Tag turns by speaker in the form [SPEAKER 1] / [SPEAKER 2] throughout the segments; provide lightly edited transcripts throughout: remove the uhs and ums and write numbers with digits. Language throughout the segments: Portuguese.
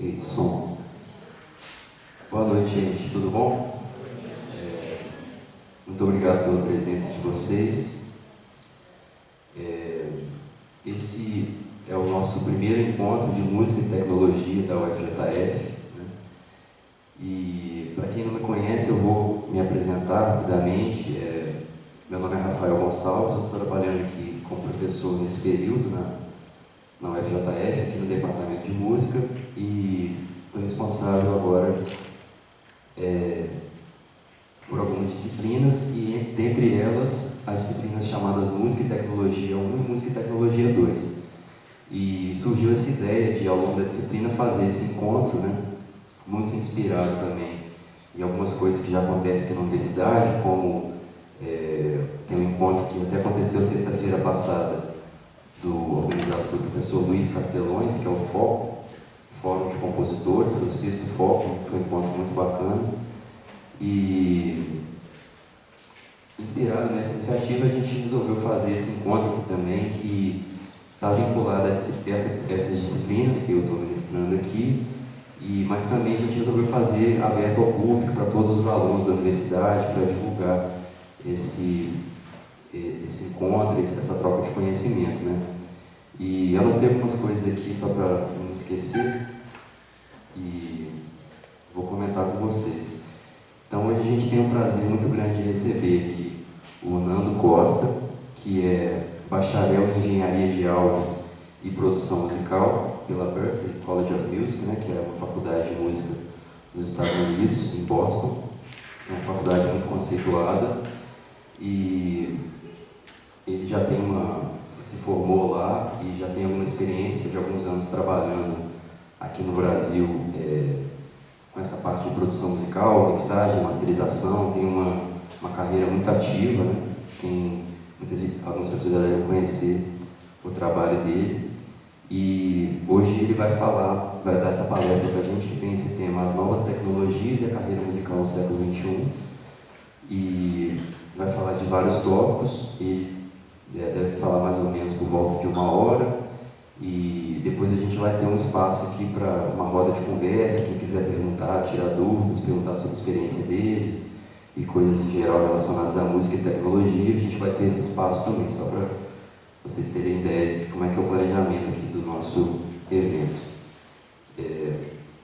[SPEAKER 1] Ok, som. Boa noite, gente. Tudo bom? Muito obrigado pela presença de vocês. Esse é o nosso primeiro encontro de música e tecnologia da UFJF, né? E, para quem não me conhece, eu vou me apresentar rapidamente. Meu nome é Rafael Gonçalves, eu estou trabalhando aqui como professor nesse período na UFJF, aqui no departamento de música, e estou responsável agora por algumas disciplinas, e dentre elas as disciplinas chamadas Música e Tecnologia 1 e Música e Tecnologia 2. E surgiu essa ideia de, ao longo da disciplina, fazer esse encontro, né, muito inspirado também em algumas coisas que já acontecem aqui na universidade, como tem um encontro que até aconteceu sexta-feira passada, organizado pelo professor Luiz Castelões, que é o Fórum de Compositores, foi o 6º Fórum, foi um encontro muito bacana. E, inspirado nessa iniciativa, a gente resolveu fazer esse encontro aqui também, que está vinculado a essas disciplinas que eu estou ministrando aqui, mas também a gente resolveu fazer aberto ao público, para todos os alunos da universidade, para divulgar esse encontro, essa troca de conhecimento, né? E eu anotei algumas coisas aqui só para não me esquecer e vou comentar com vocês. Então, hoje a gente tem um prazer muito grande de receber aqui o Nando Costa, que é bacharel em Engenharia de Áudio e Produção Musical pela Berklee College of Music, né, que é uma faculdade de música dos Estados Unidos, em Boston, que é uma faculdade muito conceituada, e ele já se formou lá e já tem alguma experiência de alguns anos trabalhando aqui no Brasil com essa parte de produção musical, mixagem, masterização. Tem uma carreira muito ativa, né? Algumas pessoas já devem conhecer o trabalho dele. E hoje ele vai dar essa palestra para a gente, que tem esse tema: as novas tecnologias e a carreira musical no século XXI. E vai falar de vários tópicos, e deve falar mais ou menos por volta de 1 hora. E depois a gente vai ter um espaço aqui para uma roda de conversa. Quem quiser perguntar, tirar dúvidas, perguntar sobre a experiência dele e coisas em geral relacionadas à música e tecnologia, a gente vai ter esse espaço também, só para vocês terem ideia de como é que é o planejamento aqui do nosso evento.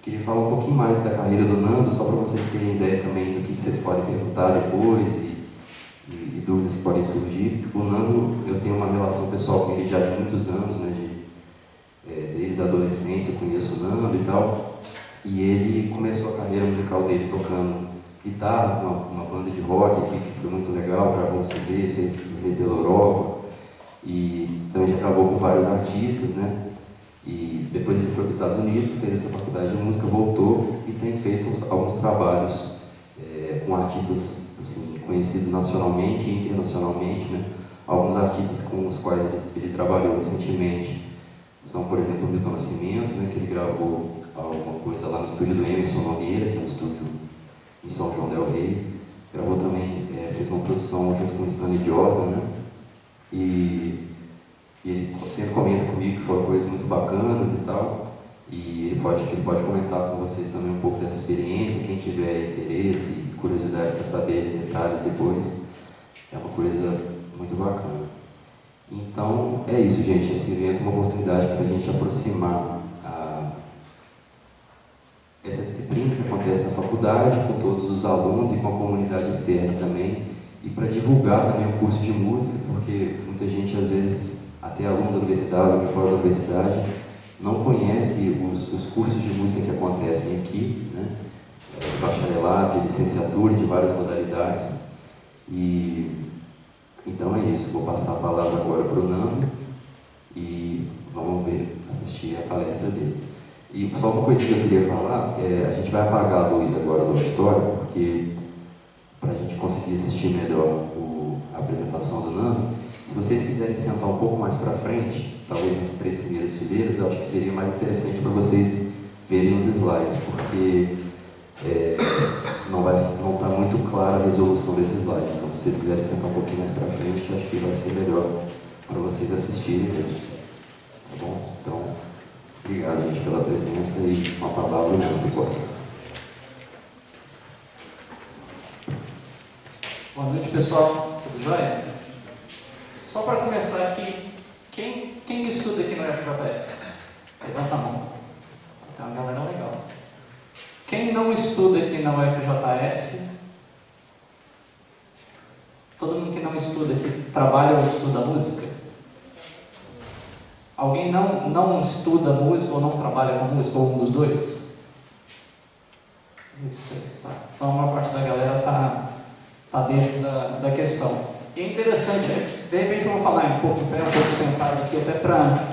[SPEAKER 1] Queria falar um pouquinho mais da carreira do Nando, só para vocês terem ideia também do que vocês podem perguntar depois e dúvidas que podem surgir. O Nando, eu tenho uma relação pessoal com ele já de muitos anos, né? Desde a adolescência eu conheço o Nando e tal, e ele começou a carreira musical dele tocando guitarra com uma banda de rock aqui, que foi muito legal, gravou um CD, fez turnê pela Europa, e também já gravou com vários artistas, né? E depois ele foi para os Estados Unidos, fez essa faculdade de música, voltou e tem feito alguns trabalhos com artistas assim, conhecidos nacionalmente e internacionalmente, né? Alguns artistas com os quais ele trabalhou recentemente são, por exemplo, o Milton Nascimento, né, que ele gravou alguma coisa lá no estúdio do Emerson Nogueira, que é um estúdio em São João del Rei. Gravou também, fez uma produção junto com o Stanley Jordan, né? E ele sempre comenta comigo que foram coisas muito bacanas e tal. E ele pode comentar com vocês também um pouco dessa experiência. Quem tiver interesse e curiosidade para saber detalhes depois, é uma coisa muito bacana. Então, é isso, gente. Esse evento é uma oportunidade para a gente aproximar essa disciplina que acontece na faculdade, com todos os alunos e com a comunidade externa também, e para divulgar também o curso de música, porque muita gente, às vezes, até alunos da universidade ou de fora da universidade, não conhece os cursos de música que acontecem aqui, né? De bacharelado, de licenciatura, de várias modalidades. Então é isso, vou passar a palavra agora para o Nando e vamos assistir a palestra dele. E só uma coisa que eu queria falar, a gente vai apagar a luz agora do auditório, porque para a gente conseguir assistir melhor a apresentação do Nando, se vocês quiserem sentar um pouco mais para frente, talvez nas 3 primeiras fileiras, eu acho que seria mais interessante para vocês verem os slides, porque não está muito clara a resolução desse slide. Então, se vocês quiserem sentar um pouquinho mais para frente, acho que vai ser melhor para vocês assistirem mesmo. Tá bom? Então, Obrigado, gente, pela presença e uma palavra ao Canto Costa.
[SPEAKER 2] Boa noite, pessoal. Tudo jóia? Só para começar aqui, quem estuda aqui no FJF? Levanta a mão. Tem uma galera legal. Quem não estuda aqui na UFJF? Todo mundo que não estuda aqui trabalha ou estuda música? Alguém não estuda música ou não trabalha com música, ou um dos dois? 1, 2, 3, tá. Então a maior parte da galera está dentro da questão. E é interessante, de repente eu vou falar um pouco em pé, um pouco sentado aqui, até para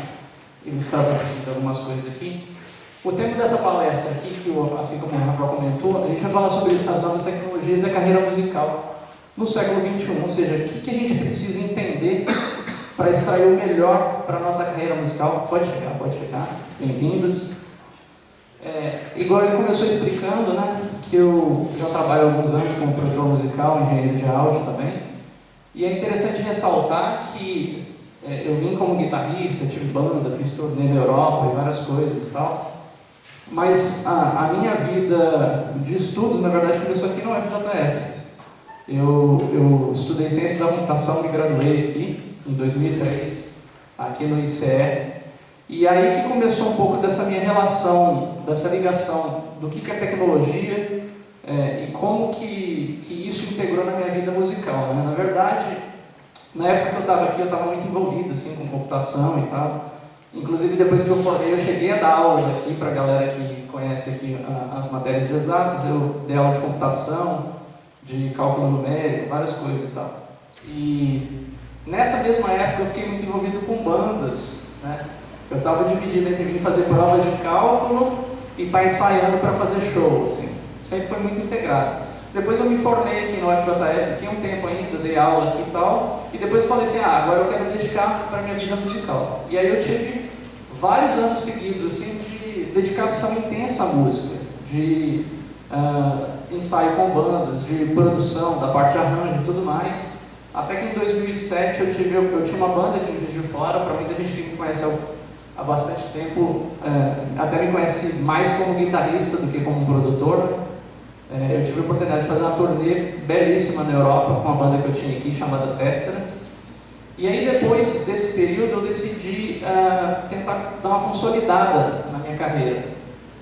[SPEAKER 2] ilustrar para vocês algumas coisas aqui. O tema dessa palestra aqui, assim como o Rafael comentou, a gente vai falar sobre as novas tecnologias e a carreira musical no século XXI, ou seja, o que a gente precisa entender para extrair o melhor para a nossa carreira musical. Pode chegar, bem-vindos. Igual ele começou explicando, né, que eu já trabalho há alguns anos como produtor musical, engenheiro de áudio também, e é interessante ressaltar que eu vim como guitarrista, tive banda, fiz turnê na Europa e várias coisas e tal, mas a minha vida de estudos, na verdade, começou aqui no FJF. Eu estudei Ciência da Computação, me graduei aqui em 2003, aqui no ICE, e aí que começou um pouco dessa minha relação, dessa ligação do que é tecnologia e como que isso integrou na minha vida musical, né? Na verdade, na época que eu estava aqui, eu estava muito envolvido assim, com computação e tal. Inclusive, depois que eu formei, eu cheguei a dar aulas aqui para a galera que conhece aqui as matérias de exatas. Eu dei aula de computação, de cálculo numérico, várias coisas e tal. E nessa mesma época eu fiquei muito envolvido com bandas, né? Eu estava dividido entre vir fazer prova de cálculo e estar ensaiando para fazer show, assim. Sempre foi muito integrado. Depois eu me formei aqui no FJF, fiquei um tempo ainda, dei aula aqui e tal, e depois eu falei assim, agora eu quero dedicar para a minha vida musical. E aí eu tive vários anos seguidos, assim, de dedicação intensa à música, de ensaio com bandas, de produção, da parte de arranjo e tudo mais. Até que em 2007 eu tinha uma banda aqui em Juiz de Fora, para muita gente que me conhece há bastante tempo, até me conhece mais como guitarrista do que como produtor. Eu tive a oportunidade de fazer uma turnê belíssima na Europa com uma banda que eu tinha aqui chamada Tessera. E aí depois desse período eu decidi tentar dar uma consolidada na minha carreira.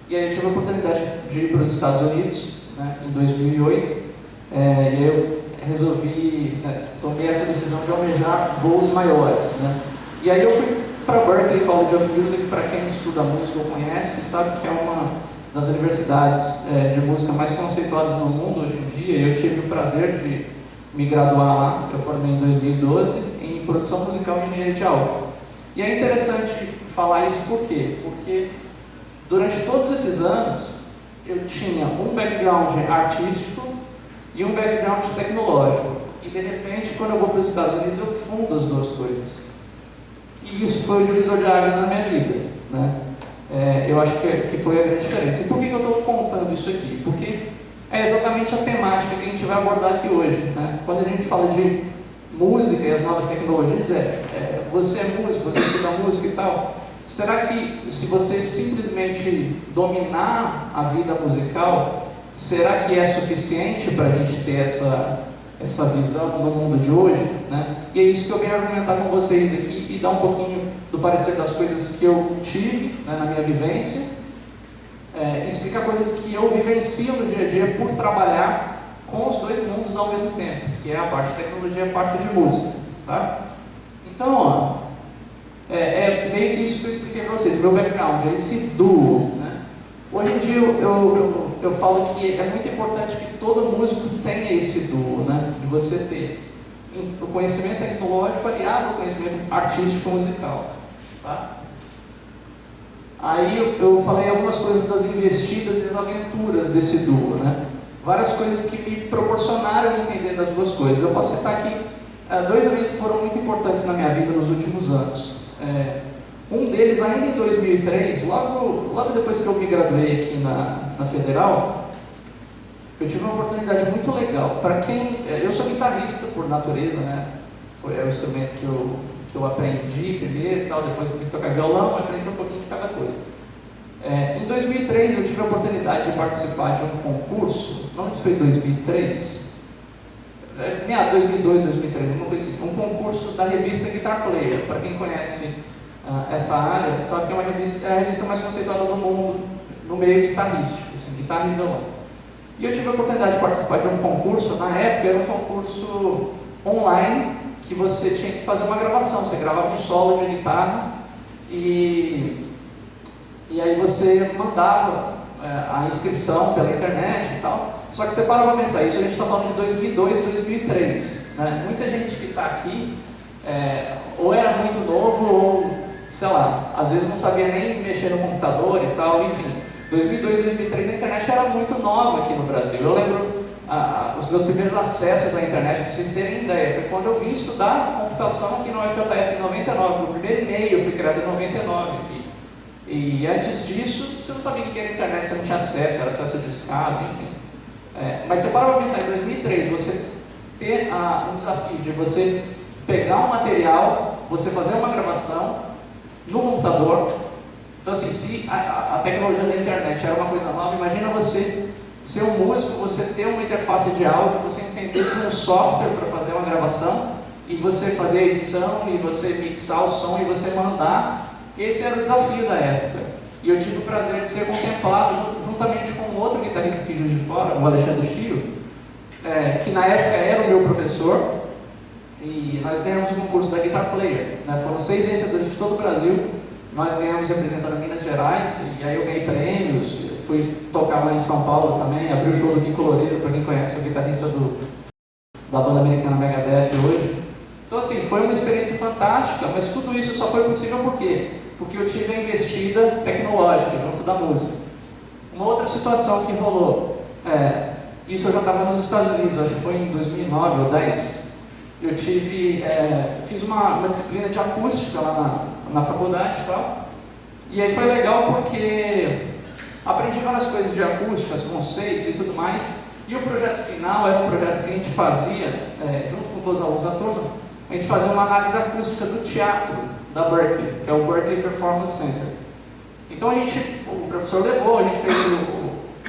[SPEAKER 2] E aí eu tive a oportunidade de ir para os Estados Unidos, né, em 2008, e aí eu resolvi, tomei essa decisão de almejar voos maiores, né. E aí eu fui para Berklee College of Music. Para quem estuda música ou conhece, sabe que é uma das universidades de música mais conceituadas no mundo hoje em dia. Eu tive o prazer de me graduar lá, eu formei em 2012, em produção musical e engenharia de áudio. E é interessante falar isso por quê? Porque durante todos esses anos eu tinha um background artístico e um background tecnológico. E de repente, quando eu vou para os Estados Unidos, eu fundo as duas coisas. E isso foi o divisor de águas na minha vida, né? Eu acho que foi a grande diferença. E por que eu estou contando isso aqui? Porque é exatamente a temática que a gente vai abordar aqui hoje, né? Quando a gente fala de música e as novas tecnologias, você é músico, você estuda música e tal. Será que se você simplesmente dominar a vida musical, será que é suficiente para a gente ter essa visão no mundo de hoje, né? E é isso que eu venho argumentar com vocês aqui e dar um pouquinho do parecer das coisas que eu tive, né, na minha vivência, explicar coisas que eu vivencio no dia a dia por trabalhar com os dois mundos ao mesmo tempo, que é a parte de tecnologia e a parte de música, tá? Então, meio que isso que eu expliquei para vocês. Meu background é esse duo, né? Hoje em dia eu falo que é muito importante que todo músico tenha esse duo, né? De você ter o conhecimento tecnológico aliado ao conhecimento artístico musical, tá? Aí eu falei algumas coisas das investidas e das aventuras desse duo, né? Várias coisas que me proporcionaram entender das duas coisas. Eu posso citar aqui dois eventos que foram muito importantes na minha vida nos últimos anos. Um deles, ainda em 2003, logo depois que eu me graduei aqui na Federal, eu tive uma oportunidade muito legal. Para quem... eu sou guitarrista por natureza, né? É o instrumento que eu aprendi primeiro e tal, depois eu fui tocar violão, aprendi um pouquinho de cada coisa. Em 2003 eu tive a oportunidade de participar de um concurso, não sei se foi 2003, 2002, 2003, alguma coisa assim, um concurso da revista Guitar Player. Para quem conhece essa área, sabe que é a revista mais conceituada do mundo no meio guitarrístico, assim, guitarra e violão. E eu tive a oportunidade de participar de um concurso, na época era um concurso online, que você tinha que fazer uma gravação, você gravava um solo de guitarra e aí você mandava a inscrição pela internet e tal. Só que você para para pensar, isso a gente está falando de 2002, 2003. Né? Muita gente que está aqui ou era muito novo ou, sei lá, às vezes não sabia nem mexer no computador e tal, enfim. 2002, 2003 a internet era muito nova aqui no Brasil. Eu lembro os meus primeiros acessos à internet, para vocês terem ideia, foi quando eu vim estudar computação aqui no UFJF em 99. Meu primeiro e-mail foi criado em 99 aqui. E antes disso, você não sabia o que era internet, você não tinha acesso, era acesso discado, enfim. Mas você para pensar, em 2003, você ter um desafio de você pegar um material, você fazer uma gravação no computador. Então assim, se a tecnologia da internet era uma coisa nova, imagina você ser um músico, você ter uma interface de áudio, você entender de um software para fazer uma gravação, e você fazer a edição, e você mixar o som, e você mandar. Esse era o desafio da época. E eu tive o prazer de ser contemplado juntamente com um outro guitarrista aqui de Juiz de Fora, o Alexandre Chiro, que na época era o meu professor, e nós ganhamos o concurso da Guitar Player. Né? Foram 6 vencedores de todo o Brasil, nós ganhamos representando Minas Gerais, e aí eu ganhei prêmios, fui tocar lá em São Paulo também, abri o show do Kiko Loureiro, para quem conhece, o guitarrista da banda americana Megadeth hoje. Então assim, foi uma experiência fantástica, mas tudo isso só foi possível por quê? Porque eu tive a investida tecnológica junto da música. Uma outra situação que rolou, isso eu já estava nos Estados Unidos, acho que foi em 2009 ou 2010, eu fiz uma disciplina de acústica lá na faculdade e tal, e aí foi legal porque aprendi várias coisas de acústica, os conceitos e tudo mais, e o projeto final era um projeto que a gente fazia, junto com todos os alunos da turma, a gente fazia uma análise acústica do teatro da Berklee, que é o Berklee Performance Center. Então o professor levou, a gente fez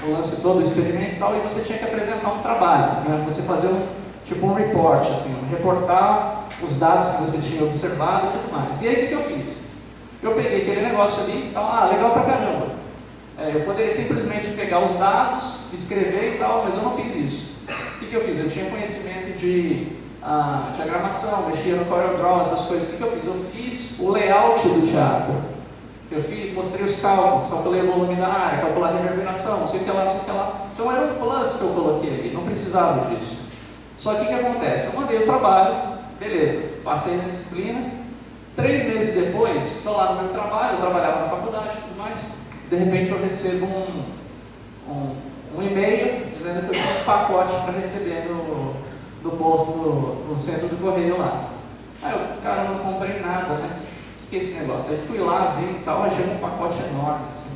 [SPEAKER 2] o lance todo, o experimento e tal, e você tinha que apresentar um trabalho, né? Você fazia um report, assim, reportar os dados que você tinha observado e tudo mais. E aí o que eu fiz? Eu peguei aquele negócio ali e tal, legal pra caramba. Eu poderia simplesmente pegar os dados, escrever e tal, mas eu não fiz isso. O que eu fiz? Eu tinha conhecimento de diagramação, mexia no CorelDRAW, essas coisas. O que eu fiz? Eu fiz o layout do teatro. Mostrei os cálculos, calculei o volume da área, calculei a reverberação, não sei o que lá, não sei o que lá. Então era um plus que eu coloquei ali, não precisava disso. Só que o que acontece? Eu mandei o trabalho, beleza, passei na disciplina, 3 meses depois, estou lá no meu trabalho, eu trabalhava na faculdade e tudo mais, de repente eu recebo um e-mail dizendo que eu tinha um pacote para receber no posto, no centro do correio lá. Aí eu, cara, eu não comprei nada, né? O que é esse negócio? Aí fui lá ver e tal, achei um pacote enorme, assim.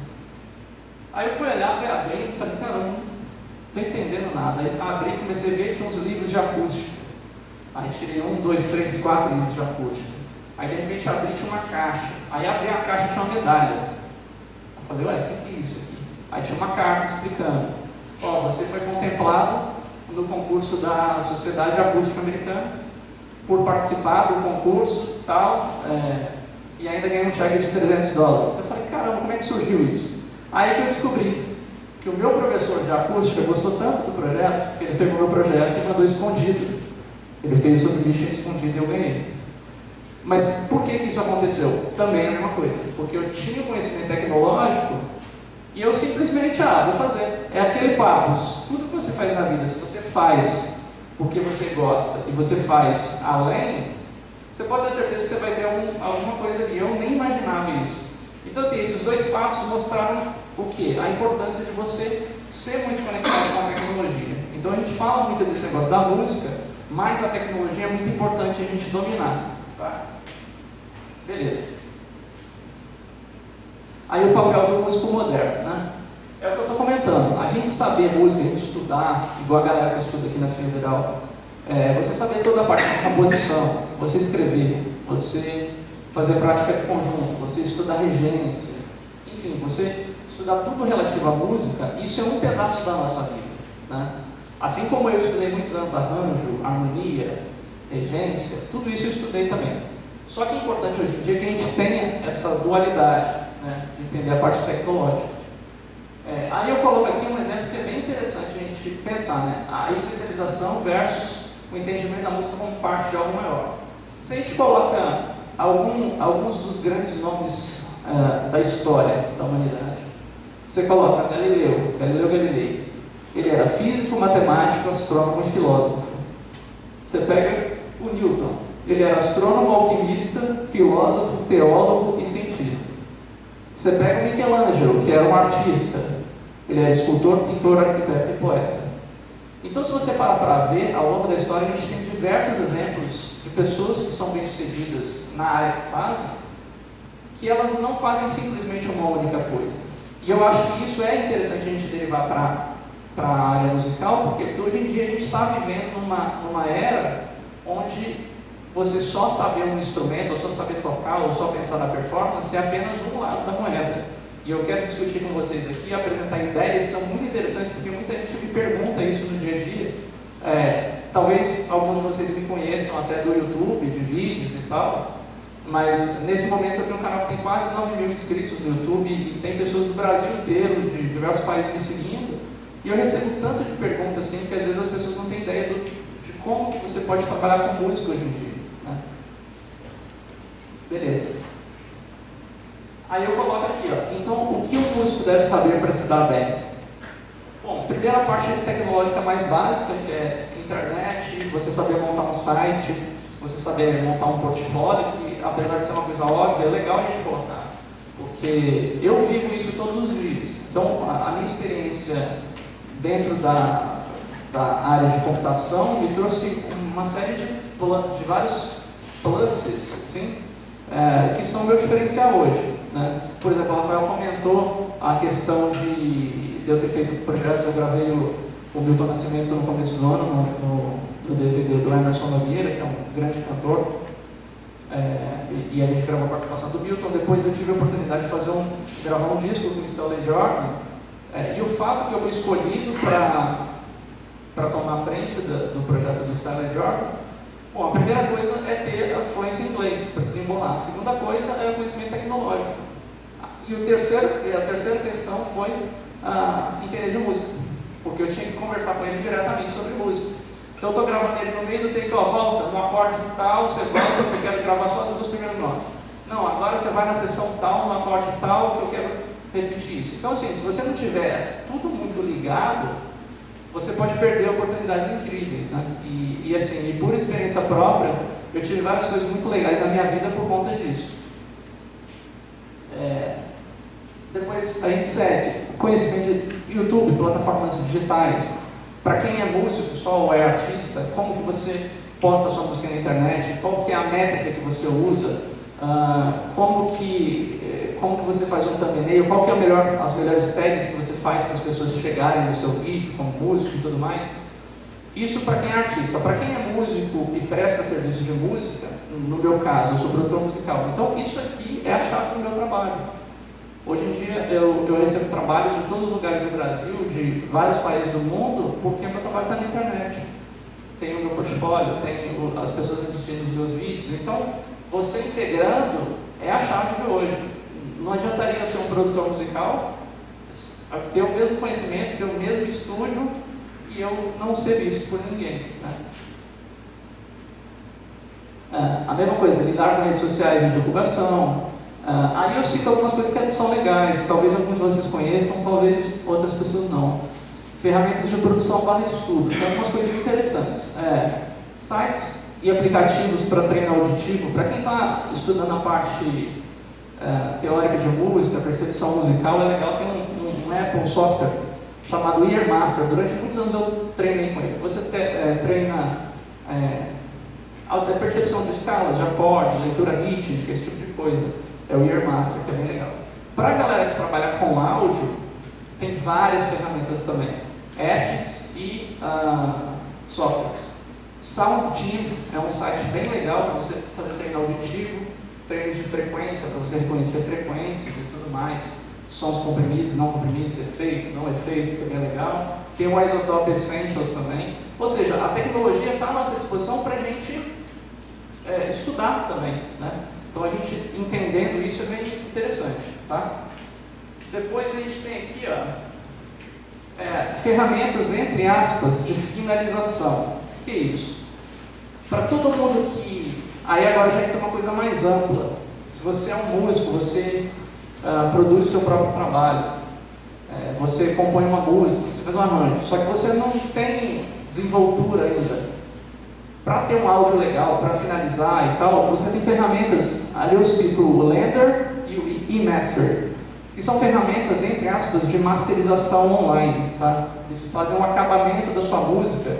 [SPEAKER 2] Aí eu fui olhar, fui abrir e falei, cara, eu não estou entendendo nada. Aí abri e comecei a ver que tinha uns livros de acústica. Aí tirei 1, 2, 3, 4 livros de acústica. Aí de repente abri e tinha uma caixa. Aí abri a caixa e tinha uma medalha. Eu falei, ué, o que é isso aqui? Aí tinha uma carta explicando. Você foi contemplado no concurso da Sociedade Acústica Americana por participar do concurso tal, e ainda ganhei um cheque de $300. Eu falei, caramba, como é que surgiu isso? Aí que eu descobri que o meu professor de acústica gostou tanto do projeto, que ele pegou meu projeto e mandou escondido. Ele fez o submission escondido e eu ganhei. Mas por que isso aconteceu? Também é a mesma coisa, porque eu tinha conhecimento tecnológico e eu simplesmente, vou fazer. É aquele papo, tudo que você faz na vida, se você faz porque você gosta e você faz além, você pode ter certeza que você vai ter alguma coisa ali. Eu nem imaginava isso. Então assim, esses 2 fatos mostraram o quê? A importância de você ser muito conectado com a tecnologia. Então a gente fala muito desse negócio da música, mas a tecnologia é muito importante a gente dominar. Tá? Beleza. Aí o papel do músico moderno, né? É o que eu estou comentando. A gente saber música, a gente estudar, igual a galera que estuda aqui na Federal, você saber toda a parte de composição, você escrever, você fazer prática de conjunto, você estudar regência, enfim, você estudar tudo relativo à música, isso é um pedaço da nossa vida, né? Assim como eu estudei muitos anos arranjo, harmonia, regência, tudo isso eu estudei também. Só que é importante hoje em dia que a gente tenha essa dualidade, né, de entender a parte tecnológica. Aí eu coloco aqui um exemplo que é bem interessante a gente pensar, né? A especialização versus o entendimento da música como parte de algo maior. Se a gente coloca alguns dos grandes nomes da história da humanidade, você coloca Galileu Galilei. Ele era físico, matemático, astrônomo e filósofo. Você pega o Newton. Ele era astrônomo, alquimista, filósofo, teólogo e cientista. Você pega o Michelangelo, que era um artista. Ele era escultor, pintor, arquiteto e poeta. Então, se você parar para ver, ao longo da história, a gente tem diversos exemplos de pessoas que são bem-sucedidas na área que fazem, que elas não fazem simplesmente uma única coisa. E eu acho que isso é interessante a gente derivar para a área musical, porque hoje em dia a gente está vivendo numa era onde você só saber um instrumento, ou só saber tocar, ou só pensar na performance é apenas um lado da moeda. E eu quero discutir com vocês aqui, apresentar ideias que são muito interessantes, porque muita gente me pergunta isso no dia a dia. Talvez alguns de vocês me conheçam até do YouTube, de vídeos e tal, mas nesse momento eu tenho um canal que tem quase 9 mil inscritos no YouTube e tem pessoas do Brasil inteiro, de diversos países me seguindo, e eu recebo tanto de perguntas assim que às vezes as pessoas não têm ideia de como que você pode trabalhar com música hoje em dia, né? Beleza. Aí eu coloco aqui, ó. Então, o que o músico deve saber para se dar bem? Bom, primeira parte tecnológica mais básica, que é internet, você saber montar um site, você saber montar um portfólio, que apesar de ser uma coisa óbvia, é legal a gente colocar, porque eu vivo isso todos os dias. Então, a minha experiência dentro da área de computação me trouxe uma série de vários pluses, assim, que são o meu diferencial hoje, né? Por exemplo, o Rafael comentou a questão de eu ter feito projetos. Eu gravei o Milton Nascimento no começo do ano no DVD do Emerson Nogueira, que é um grande cantor, e a gente gravou a participação do Milton. Depois eu tive a oportunidade de gravar um disco com o Stanley Jordan, e o fato que eu fui escolhido para tomar a frente do projeto do Stanley Jordan, bom, a primeira coisa é ter a fluência em inglês para desembolar. A segunda coisa é o conhecimento tecnológico. E a terceira questão foi entender de música, porque eu tinha que conversar com ele diretamente sobre música. Então eu estou gravando ele no meio do take, volta, no acorde tal, você volta, eu quero gravar só as 2 primeiras notas. Não, agora você vai na sessão tal, no acorde tal, que eu quero repetir isso. Então assim, se você não tiver tudo muito ligado, você pode perder oportunidades incríveis, né? E assim, por experiência própria, eu tive várias coisas muito legais na minha vida por conta disso. Depois a gente segue conhecimento de YouTube, plataformas digitais. Para quem é músico só ou é artista, como que você posta sua música na internet? Qual que é a métrica que você usa? Como que você faz um thumbnail? Qual que é as melhores tags que você faz para as pessoas chegarem no seu vídeo como músico e tudo mais? Isso para quem é artista. Para quem é músico e presta serviço de música, no meu caso, eu sou produtor musical. Então isso aqui é a chave do meu trabalho. Hoje em dia eu recebo trabalhos de todos os lugares do Brasil, de vários países do mundo, porque o meu trabalho está na internet. Tem o meu portfólio, tem as pessoas assistindo os meus vídeos. Então, você integrando é a chave de hoje. Não adiantaria ser um produtor musical, ter o mesmo conhecimento, ter o mesmo estúdio e eu não ser visto por ninguém, né? A mesma coisa, lidar com redes sociais e divulgação. Aí eu cito algumas coisas que são legais, talvez alguns de vocês conheçam, talvez outras pessoas não. Ferramentas de produção / estudo, tem algumas coisas interessantes. Sites e aplicativos para treino auditivo. Para quem está estudando a parte teórica de música, percepção musical, é legal ter um Apple software chamado Earmaster. Durante muitos anos eu treinei com ele. Você treina a percepção de escalas, de acorde, leitura rítmica, esse tipo de coisa. É o Earmaster, que é bem legal. Para a galera que trabalha com áudio, tem várias ferramentas também. Apps e softwares. SoundTeam é um site bem legal para você fazer treino auditivo, treinos de frequência, para você reconhecer frequências e tudo mais. sons comprimidos, não comprimidos, efeito, não efeito, que é bem legal. Tem o Isotope Essentials também. Ou seja, a tecnologia está à nossa disposição para a gente estudar também, né? Então a gente entendendo isso é bem interessante, tá? Depois a gente tem aqui, ó, ferramentas, entre aspas, de finalização. O que é isso? Para todo mundo que... Aí agora já entra uma coisa mais ampla. Se você é um músico, você produz seu próprio trabalho, você compõe uma música, você faz um arranjo, só que você não tem desenvoltura ainda. Para ter um áudio legal, para finalizar e tal, você tem ferramentas, ali eu cito o Lender e o eMaster, que são ferramentas, entre aspas, de masterização online, tá? Eles fazem um acabamento da sua música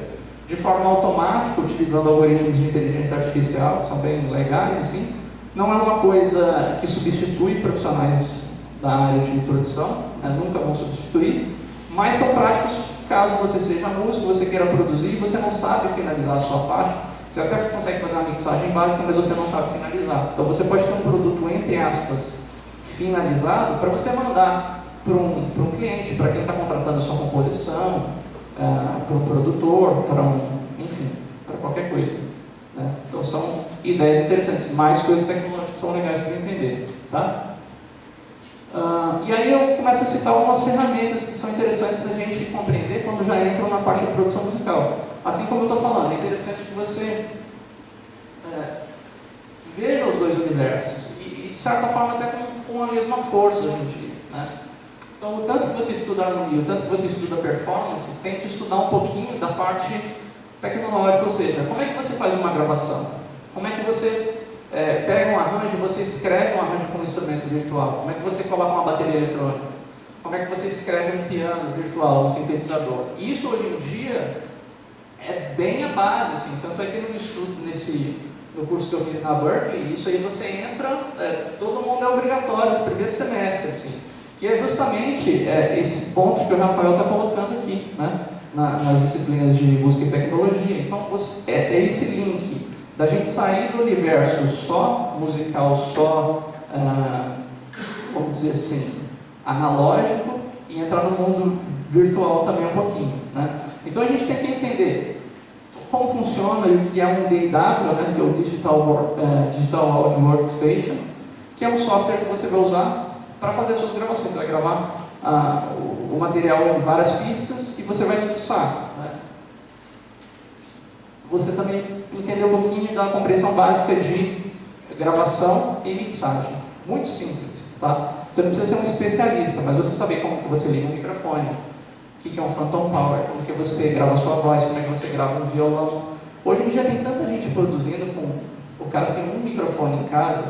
[SPEAKER 2] de forma automática, utilizando algoritmos de inteligência artificial, que são bem legais, assim. Não é uma coisa que substitui profissionais da área de produção, né? Nunca vão substituir, mas são práticos caso você seja músico, você queira produzir e você não sabe finalizar a sua faixa. Você até consegue fazer uma mixagem básica, mas você não sabe finalizar. Então você pode ter um produto, entre aspas, finalizado para você mandar para um cliente, para quem está contratando a sua composição, para um produtor, enfim, para qualquer coisa, né? Então são ideias interessantes, mais coisas tecnológicas são legais para entender, tá? E aí eu começo a citar algumas ferramentas que são interessantes a gente compreender quando já entram na parte de produção musical. Assim como eu estou falando, é interessante que você veja os dois universos e de certa forma até com a mesma força hoje em dia, né? Então, o tanto que você estuda harmonia, o tanto que você estuda performance, tente estudar um pouquinho da parte tecnológica, ou seja, como é que você faz uma gravação? Como é que você pega um arranjo, você escreve um arranjo com um instrumento virtual? Como é que você coloca uma bateria eletrônica? Como é que você escreve um piano virtual, um sintetizador? Isso hoje em dia é bem a base, assim, tanto é que no estudo, no curso que eu fiz na Berkeley, isso aí você entra, todo mundo é obrigatório no primeiro semestre, assim, que é justamente esse ponto que o Rafael está colocando aqui, né, nas disciplinas de música e tecnologia. Então, é esse link da gente sair do universo só musical, só, vamos dizer assim, analógico, e entrar no mundo virtual também um pouquinho, né? Então a gente tem que entender como funciona e o que é um DAW, né, que é o Digital Audio Workstation, que é um software que você vai usar para fazer as suas gravações. Você vai gravar o material em várias pistas e você vai mixar, né? Você também entender um pouquinho da compreensão básica de gravação e mixagem. Muito simples, tá? Você não precisa ser um especialista, mas você saber como que você liga um microfone, o que é um phantom power, como que você grava a sua voz, como é que você grava um violão. Hoje em dia tem tanta gente produzindo o cara tem um microfone em casa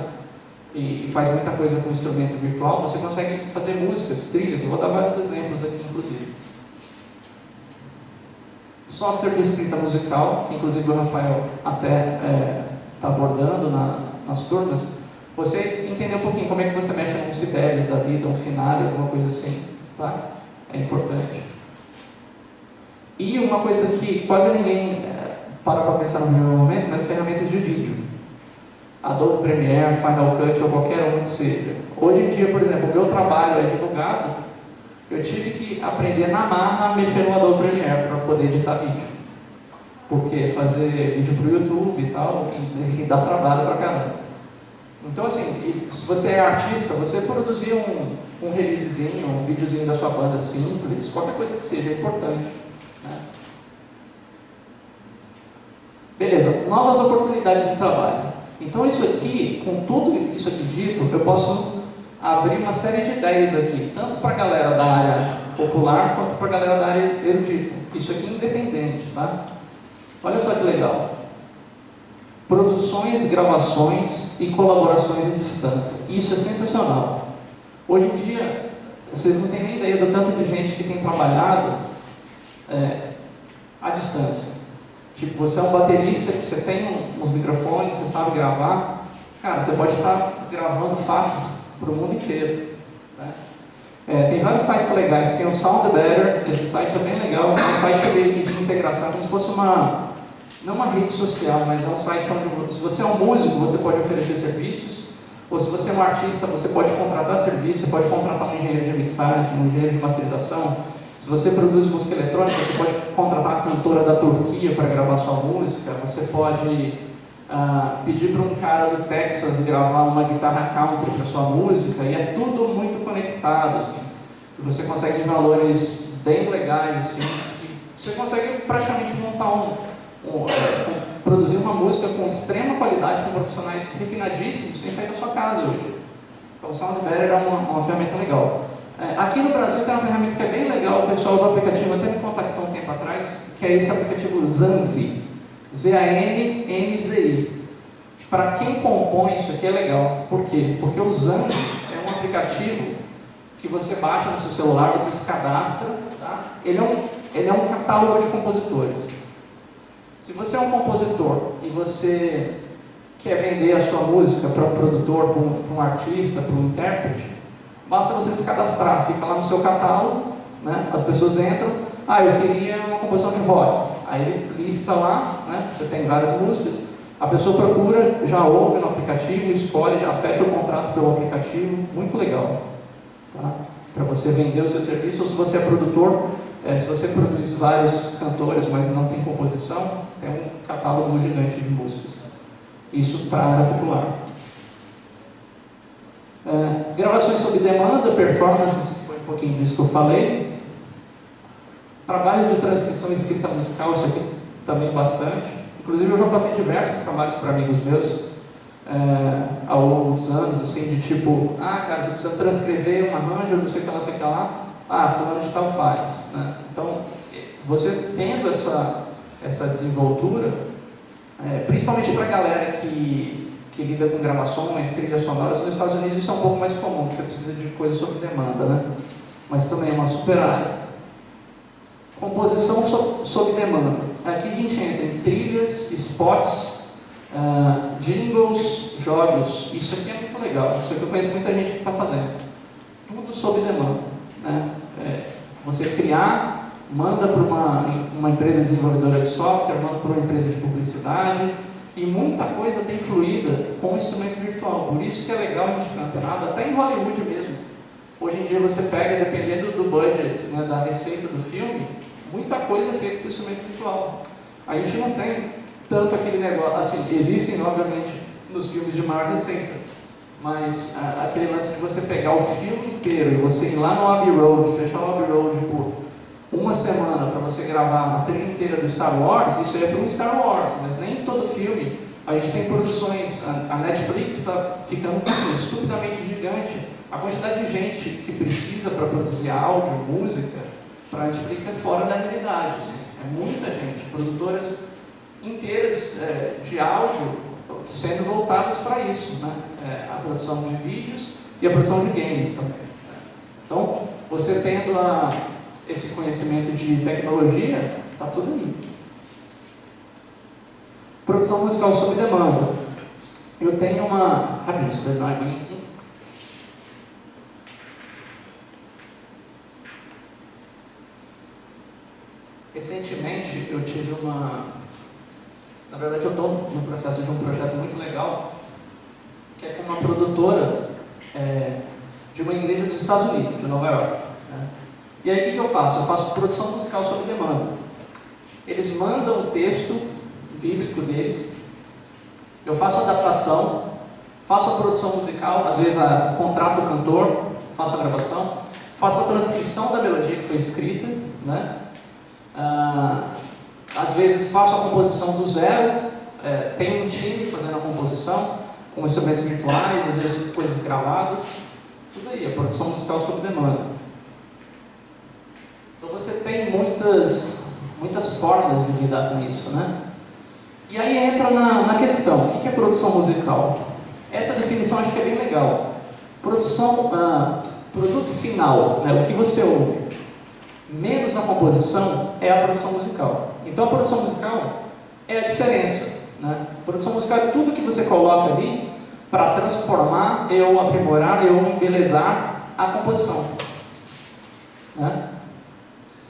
[SPEAKER 2] e faz muita coisa com instrumento virtual, você consegue fazer músicas, trilhas. Eu vou dar vários exemplos aqui, inclusive. Software de escrita musical, que inclusive o Rafael até está abordando nas turmas. Você entender um pouquinho como é que você mexe num Sibelius da vida, um Finale, alguma coisa assim, tá? É importante. E uma coisa que quase ninguém para pensar no primeiro momento, mas ferramentas de vídeo. Adobe Premiere, Final Cut ou qualquer um que seja. Hoje em dia, por exemplo, o meu trabalho é divulgado, eu tive que aprender na marra a mexer no Adobe Premiere para poder editar vídeo. Porque fazer vídeo para o YouTube e tal, e dá trabalho pra caramba. Então, assim, se você é artista, você produzir um releasezinho, um videozinho da sua banda simples, qualquer coisa que seja, é importante, né? Beleza, novas oportunidades de trabalho. Então, isso aqui, com tudo isso aqui dito, eu posso abrir uma série de ideias aqui, tanto para a galera da área popular, quanto para a galera da área erudita. Isso aqui é independente, tá? Olha só que legal. Produções, gravações e colaborações à distância. Isso é sensacional. Hoje em dia, vocês não têm nem ideia do tanto de gente que tem trabalhado à distância. Tipo, você é um baterista que você tem uns microfones, você sabe gravar. Cara, você pode estar gravando faixas para o mundo inteiro, né? Tem vários sites legais. Tem o Sound Better, esse site é bem legal. É um site de integração, como se fosse não uma rede social, mas é um site onde, se você é um músico, você pode oferecer serviços. Ou se você é um artista, você pode contratar serviço, você pode contratar um engenheiro de mixagem, um engenheiro de masterização. Se você produz música eletrônica, você pode contratar a cantora da Turquia para gravar sua música. Você pode pedir para um cara do Texas gravar uma guitarra country para sua música. E é tudo muito conectado, assim. Você consegue valores bem legais, assim. E você consegue praticamente montar produzir uma música com extrema qualidade, com profissionais refinadíssimos, sem sair da sua casa hoje. Então o SoundBetter é uma ferramenta legal. Aqui no Brasil tem uma ferramenta que é bem legal, o pessoal do aplicativo até me contactou um tempo atrás, que é esse aplicativo Zanzi, Z-A-N-N-Z-I. Para quem compõe, isso aqui é legal. Por quê? Porque o Zanzi é um aplicativo que você baixa no seu celular, você se cadastra, tá? Ele é um catálogo de compositores. Se você é um compositor e você quer vender a sua música para um produtor, para um artista, para um intérprete, basta você se cadastrar, fica lá no seu catálogo, né? As pessoas entram, eu queria uma composição de rock, aí ele lista lá, né? Você tem várias músicas, a pessoa procura, já ouve no aplicativo, escolhe, já fecha o contrato pelo aplicativo, muito legal, tá? Para você vender o seu serviço, ou se você é produtor, se você produz vários cantores, mas não tem composição, tem um catálogo gigante de músicas. Isso para a área popular. Gravações sob demanda, performances, foi um pouquinho disso que eu falei. Trabalhos de transcrição e escrita musical, isso aqui também bastante. Inclusive eu já passei diversos trabalhos para amigos meus ao longo dos anos, assim, de tipo, cara, tu precisa transcrever um arranjo, não sei o que lá, fulano de tal faz, né? Então, você tendo essa desenvoltura, principalmente para a galera que lida com gravações, trilhas sonoras, nos Estados Unidos isso é um pouco mais comum, porque você precisa de coisa sob demanda, né? Mas também é uma super área. Composição sob demanda. Aqui a gente entra em trilhas, spots, jingles, jogos. Isso aqui é muito legal, isso aqui eu conheço muita gente que está fazendo. Tudo sob demanda, né? Você criar, manda para uma empresa desenvolvedora de software, manda para uma empresa de publicidade, e muita coisa tem fluída com o instrumento virtual. Por isso que é legal a gente ficar antenado, até em Hollywood mesmo. Hoje em dia você pega, dependendo do budget, né, da receita do filme, muita coisa é feita com instrumento virtual. A gente não tem tanto aquele negócio, assim, existem obviamente nos filmes de maior receita, mas aquele lance de você pegar o filme inteiro e você ir lá no Abbey Road, fechar o Abbey Road por uma semana para você gravar a trilha inteira do Star Wars, isso é para um Star Wars, mas nem todo filme. A gente tem produções, a Netflix está ficando assim, estupidamente gigante. A quantidade de gente que precisa para produzir áudio, música, para a Netflix é fora da realidade. Assim. É muita gente, produtoras inteiras de áudio sendo voltadas para isso, né? A produção de vídeos e a produção de games também. Então, você tendo esse conhecimento de tecnologia, está tudo aí. Produção musical sob demanda. Eu tenho uma... Rapidinho, deixa eu ver uma aguinha aqui. Recentemente, eu tive Na verdade, eu estou no processo de um projeto muito legal, que é com uma produtora de uma igreja dos Estados Unidos, de Nova York. Né? E aí, o que eu faço? Eu faço produção musical sob demanda. Eles mandam o texto bíblico deles, eu faço a adaptação, faço a produção musical, às vezes contrato o cantor, faço a gravação, faço a transcrição da melodia que foi escrita, né? Às vezes faço a composição do zero, tenho um time fazendo a composição, com instrumentos virtuais, às vezes coisas gravadas, tudo aí, a produção musical sob demanda. Então você tem muitas formas de lidar com isso, né? E aí entra na questão, o que é produção musical? Essa definição acho que é bem legal. Produto final, né, o que você ouve, menos a composição, é a produção musical. Então a produção musical é a diferença, né? A produção musical é tudo que você coloca ali para transformar, ou aprimorar, ou embelezar a composição, né?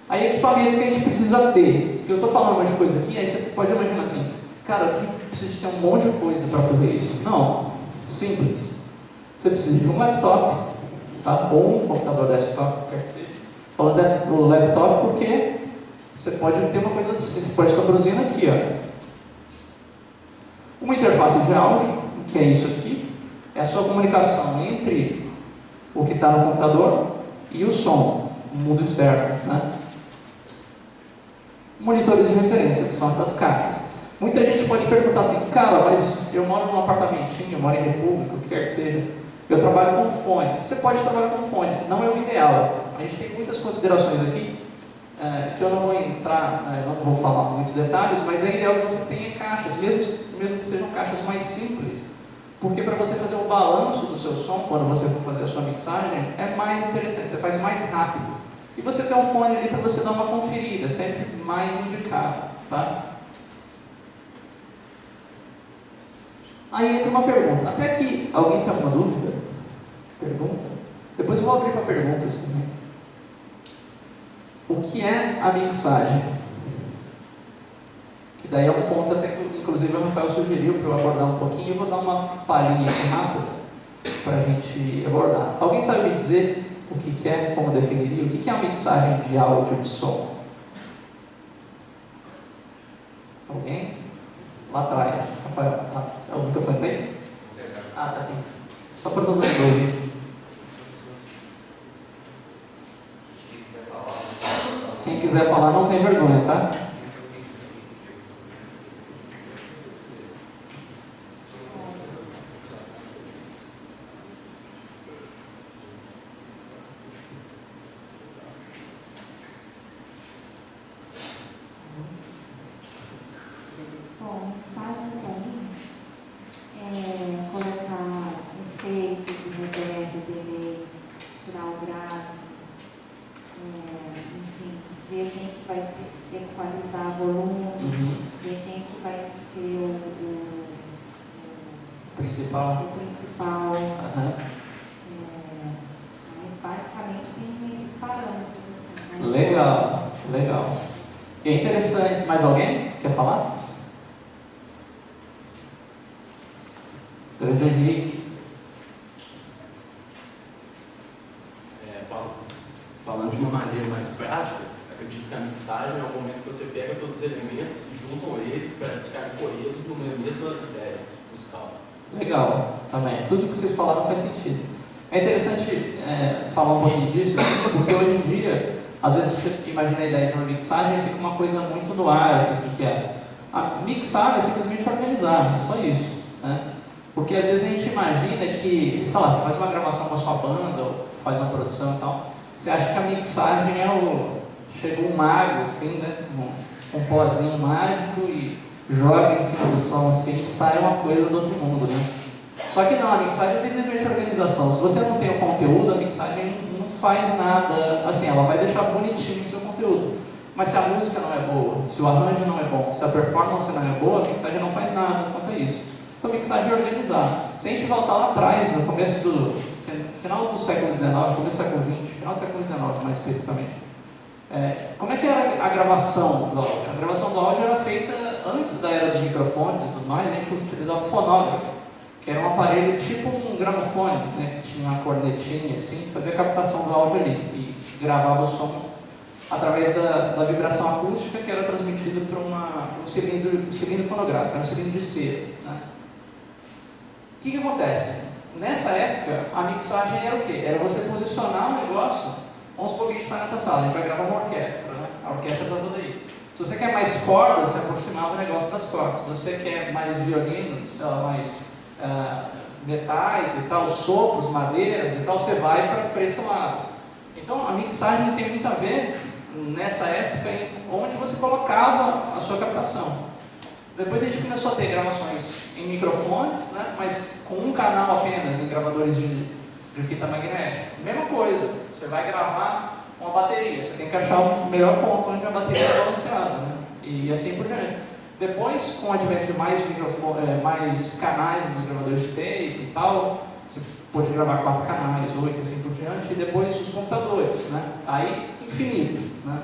[SPEAKER 2] Aí equipamentos que a gente precisa ter. Eu estou falando um monte de coisa aqui, aí você pode imaginar assim, cara, eu preciso ter um monte de coisa para fazer isso. Não, simples. você precisa de um laptop, tá? Ou um computador desktop, quer que seja. Falando do laptop porque você pode ter uma coisa assim, você pode estar produzindo aqui, ó. Uma interface de áudio, que é isso aqui, é a sua comunicação entre o que está no computador e o som, o mundo externo, né? Monitores de referência, que são essas caixas. Muita gente pode perguntar assim, cara, mas eu moro num apartamentinho, eu moro em república, o que quer que seja, eu trabalho com fone. Você pode trabalhar com fone, não é o ideal. A gente tem muitas considerações aqui, que eu não vou entrar, não vou falar muitos detalhes, mas é ideal que você tenha caixas, mesmo que sejam caixas mais simples, porque para você fazer o balanço do seu som, quando você for fazer a sua mixagem, é mais interessante, você faz mais rápido. E você tem um fone ali para você dar uma conferida, sempre mais indicado, tá? Aí entra uma pergunta. Até aqui, alguém tem alguma dúvida? Pergunta? Depois eu vou abrir para perguntas também. O que é a mixagem? Que daí é um ponto até que, inclusive, o Rafael sugeriu para eu abordar um pouquinho. Eu vou dar uma palhinha aqui rápida para a gente abordar. Alguém sabe me dizer o que é, como definiria? O que é a mixagem de áudio de som? Alguém? Lá atrás. Rafael, o microfone tem? Ah, tá aqui. Só para todo mundo ouvir. Quem quiser falar não tem vergonha, tá?
[SPEAKER 3] Bom, mixagem para mim é colocar efeitos de reverb, delay, tirar o grave, enfim, ver quem que vai se equalizar volume, ver quem que vai ser o
[SPEAKER 2] Principal.
[SPEAKER 3] Basicamente tem esses parâmetros assim.
[SPEAKER 2] Legal, legal. É interessante. Mais alguém quer falar? Grande Henrique.
[SPEAKER 4] Falando de uma maneira mais prática, acredito que a mixagem é o momento que você pega todos os elementos e juntam eles para eles ficarem coesos numa mesma ideia musical.
[SPEAKER 2] Legal, também. Tudo que vocês falaram faz sentido. É interessante falar um pouquinho disso, porque hoje em dia, às vezes você imagina a ideia de uma mixagem e fica uma coisa muito no ar, assim, o que é. A mixar é simplesmente organizar, é só isso, né? Porque às vezes a gente imagina que, sei lá, você faz uma gravação com a sua banda, ou faz uma produção e tal, você acha que a mixagem chegou um mago, assim, né? Um pozinho mágico e joga em cima do som, assim, sai uma coisa do outro mundo, né? Só que não, a mixagem é simplesmente organização. Se você não tem o conteúdo, a mixagem não faz nada, assim, ela vai deixar bonitinho o seu conteúdo. Mas se a música não é boa, se o arranjo não é bom, se a performance não é boa, a mixagem não faz nada quanto a isso. Então a mixagem é organizar. Se a gente voltar lá atrás, no começo final do século XIX, começo do século XX, final do século XIX mais especificamente, como é que era a gravação do áudio? A gravação do áudio era feita antes da era dos microfones e tudo mais, a gente utilizava o fonógrafo, que era um aparelho tipo um gramofone, né, que tinha uma cornetinha assim, fazia a captação do áudio ali e gravava o som através da vibração acústica que era transmitida para um cilindro fonográfico, era um cilindro de cera, né? O que acontece? Nessa época, a mixagem era o quê? Era você posicionar um negócio. Vamos supor que a gente está nessa sala, a gente vai gravar uma orquestra, né? A orquestra está toda aí. Se você quer mais cordas, você aproximava o negócio das cordas. Se você quer mais violinos, mais metais e tal, sopros, madeiras e tal, você vai para esse lado. Então, a mixagem tem muito a ver, nessa época, onde você colocava a sua captação. Depois a gente começou a ter gravações em microfones, né, mas com um canal apenas, em gravadores de fita magnética. Mesma coisa, você vai gravar uma bateria, você tem que achar o melhor ponto onde a bateria é balanceada, né, e assim por diante. Depois, com o advento de mais canais nos gravadores de tape e tal, você pode gravar 4 canais, 8 e assim por diante, e depois os computadores, né, aí infinito, né,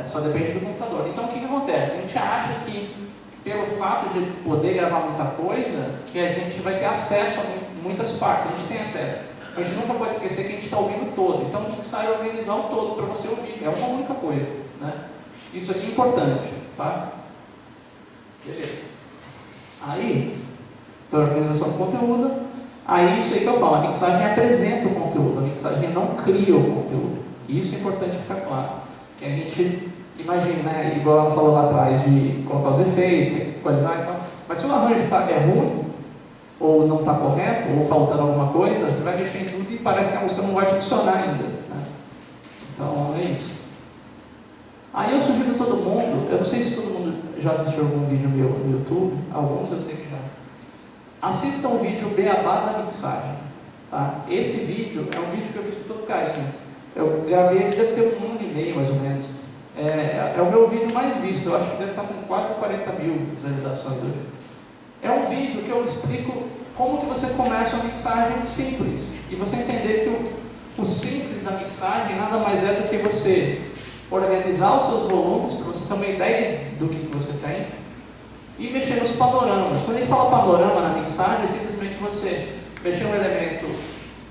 [SPEAKER 2] só depende do computador. Então o que acontece? A gente acha que pelo fato de poder gravar muita coisa, que a gente vai ter acesso a muitas partes, a gente tem acesso. A gente nunca pode esquecer que a gente está ouvindo todo. Então, mixar é organizar o todo para você ouvir. É uma única coisa, né? Isso aqui é importante, tá? Beleza. Aí, então, organização do conteúdo. Aí, isso aí que eu falo, a mixagem apresenta o conteúdo, a mixagem não cria o conteúdo. Isso é importante ficar claro. Que a gente imagina, né, igual ela falou lá atrás, de colocar os efeitos, equalizar e tal. Mas se o arranjo é ruim, ou não está correto, ou faltando alguma coisa, você vai mexer em tudo e parece que a música não vai funcionar ainda, né? Então, é isso. Aí eu sugiro todo mundo, eu não sei se todo mundo já assistiu algum vídeo meu no YouTube, alguns eu sei que já. Assistam o vídeo Beabá da Mixagem, tá? Esse vídeo é um vídeo que eu fiz com todo carinho. Eu gravei, ele deve ter 1 ano e meio mais ou menos. É o meu vídeo mais visto, eu acho que deve estar com quase 40 mil visualizações hoje. É um vídeo que eu explico como que você começa uma mixagem simples. E você entender que o simples da mixagem nada mais é do que você organizar os seus volumes, para você ter uma ideia do que você tem, e mexer nos panoramas. Quando a gente fala panorama na mixagem, é simplesmente você mexer um elemento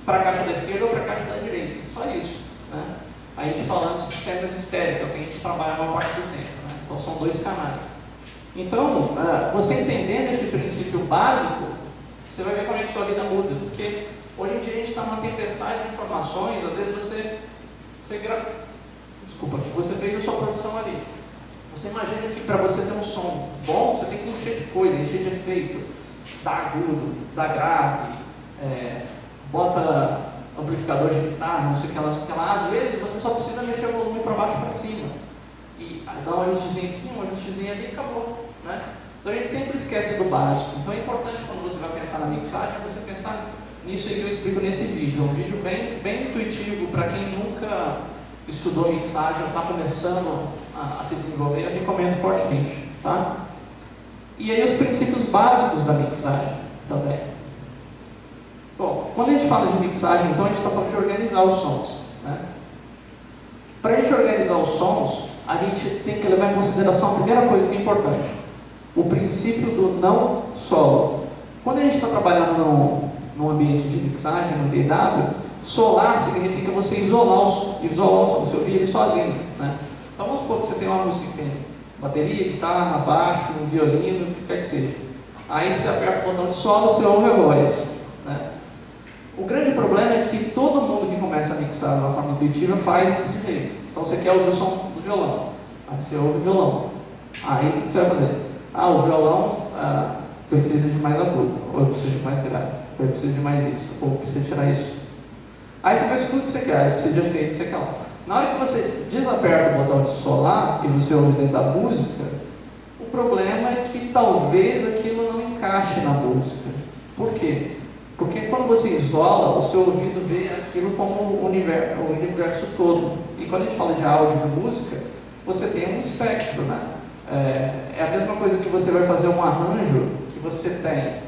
[SPEAKER 2] para a caixa da esquerda ou para a caixa da direita. Só isso, né? A gente falando de sistemas estéreo, que é o que a gente trabalha a maior parte do tempo, né? Então são 2 canais. Então, você entendendo esse princípio básico, você vai ver como é que sua vida muda. Porque hoje em dia a gente está numa tempestade de informações, às vezes você fez a sua produção ali. Você imagina que para você ter um som bom, você tem que encher de coisa, encher de efeito, dá agudo, dá grave, bota amplificador de guitarra, não sei o que lá. Às vezes você só precisa mexer o volume para baixo e para cima. E dá um ajustezinho aqui, um ajustezinho ali e acabou, né? Então a gente sempre esquece do básico. Então é importante quando você vai pensar na mixagem, você pensar nisso aí que eu explico nesse vídeo. É um vídeo bem intuitivo para quem nunca estudou mixagem ou está começando a se desenvolver, eu recomendo fortemente, tá? E aí os princípios básicos da mixagem também. Bom, quando a gente fala de mixagem, então a gente está falando de organizar os sons, né? Para a gente organizar os sons, a gente tem que levar em consideração a primeira coisa que é importante: o princípio do não solo. Quando a gente está trabalhando num ambiente de mixagem, no DAW, solar significa você isolar o som, você ouvir ele sozinho, né? Então vamos supor que você tem uma música que tem bateria, guitarra, baixo, um violino, o que quer que seja. Aí você aperta o botão de solo, você ouve a voz, né? O grande problema é que todo mundo que começa a mixar de uma forma intuitiva faz desse jeito. Então você quer ouvir o som do violão, aí você ouve o violão. Aí o que você vai fazer? O violão precisa de mais agudo, ou precisa de mais grave, ou precisa de mais isso, ou precisa tirar isso. Aí você faz tudo que você quer, precisa de efeito, você quer lá. Na hora que você desaperta o botão de solar e você ouve dentro da música, o problema é que talvez aquilo não encaixe na música. Por quê? Porque quando você isola, o seu ouvido vê aquilo como o universo todo. E quando a gente fala de áudio e música, você tem um espectro, né? É a mesma coisa que você vai fazer um arranjo, que você tem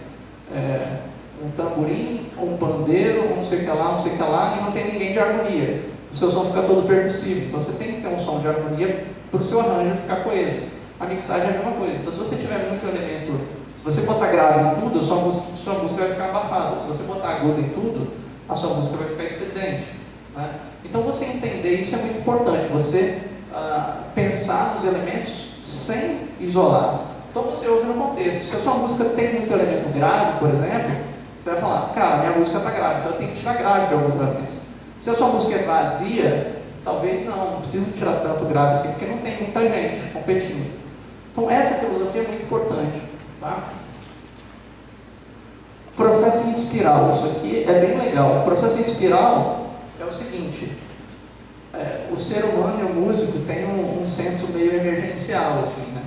[SPEAKER 2] um tamborim, um pandeiro, não sei o que lá, e não tem ninguém de harmonia. O seu som fica todo percussivo. Então você tem que ter um som de harmonia para o seu arranjo ficar coeso. A mixagem é a mesma coisa. Então se você tiver muito elemento, se você botar grave em tudo, a sua música vai ficar abafada. Se você botar agudo em tudo, a sua música vai ficar estridente, né? Então você entender isso é muito importante. Você pensar nos elementos sem isolar. Então você ouve no contexto. Se a sua música tem muito elemento grave, por exemplo, você vai falar: cara, minha música está grave, então eu tenho que tirar grave de alguns elementos. Se a sua música é vazia, talvez não precisa tirar tanto grave assim, porque não tem muita gente competindo. Então essa filosofia é muito importante, tá? Processo em espiral, isso aqui é bem legal. O processo em espiral é o seguinte: o ser humano e o músico tem um senso meio emergencial, assim, né?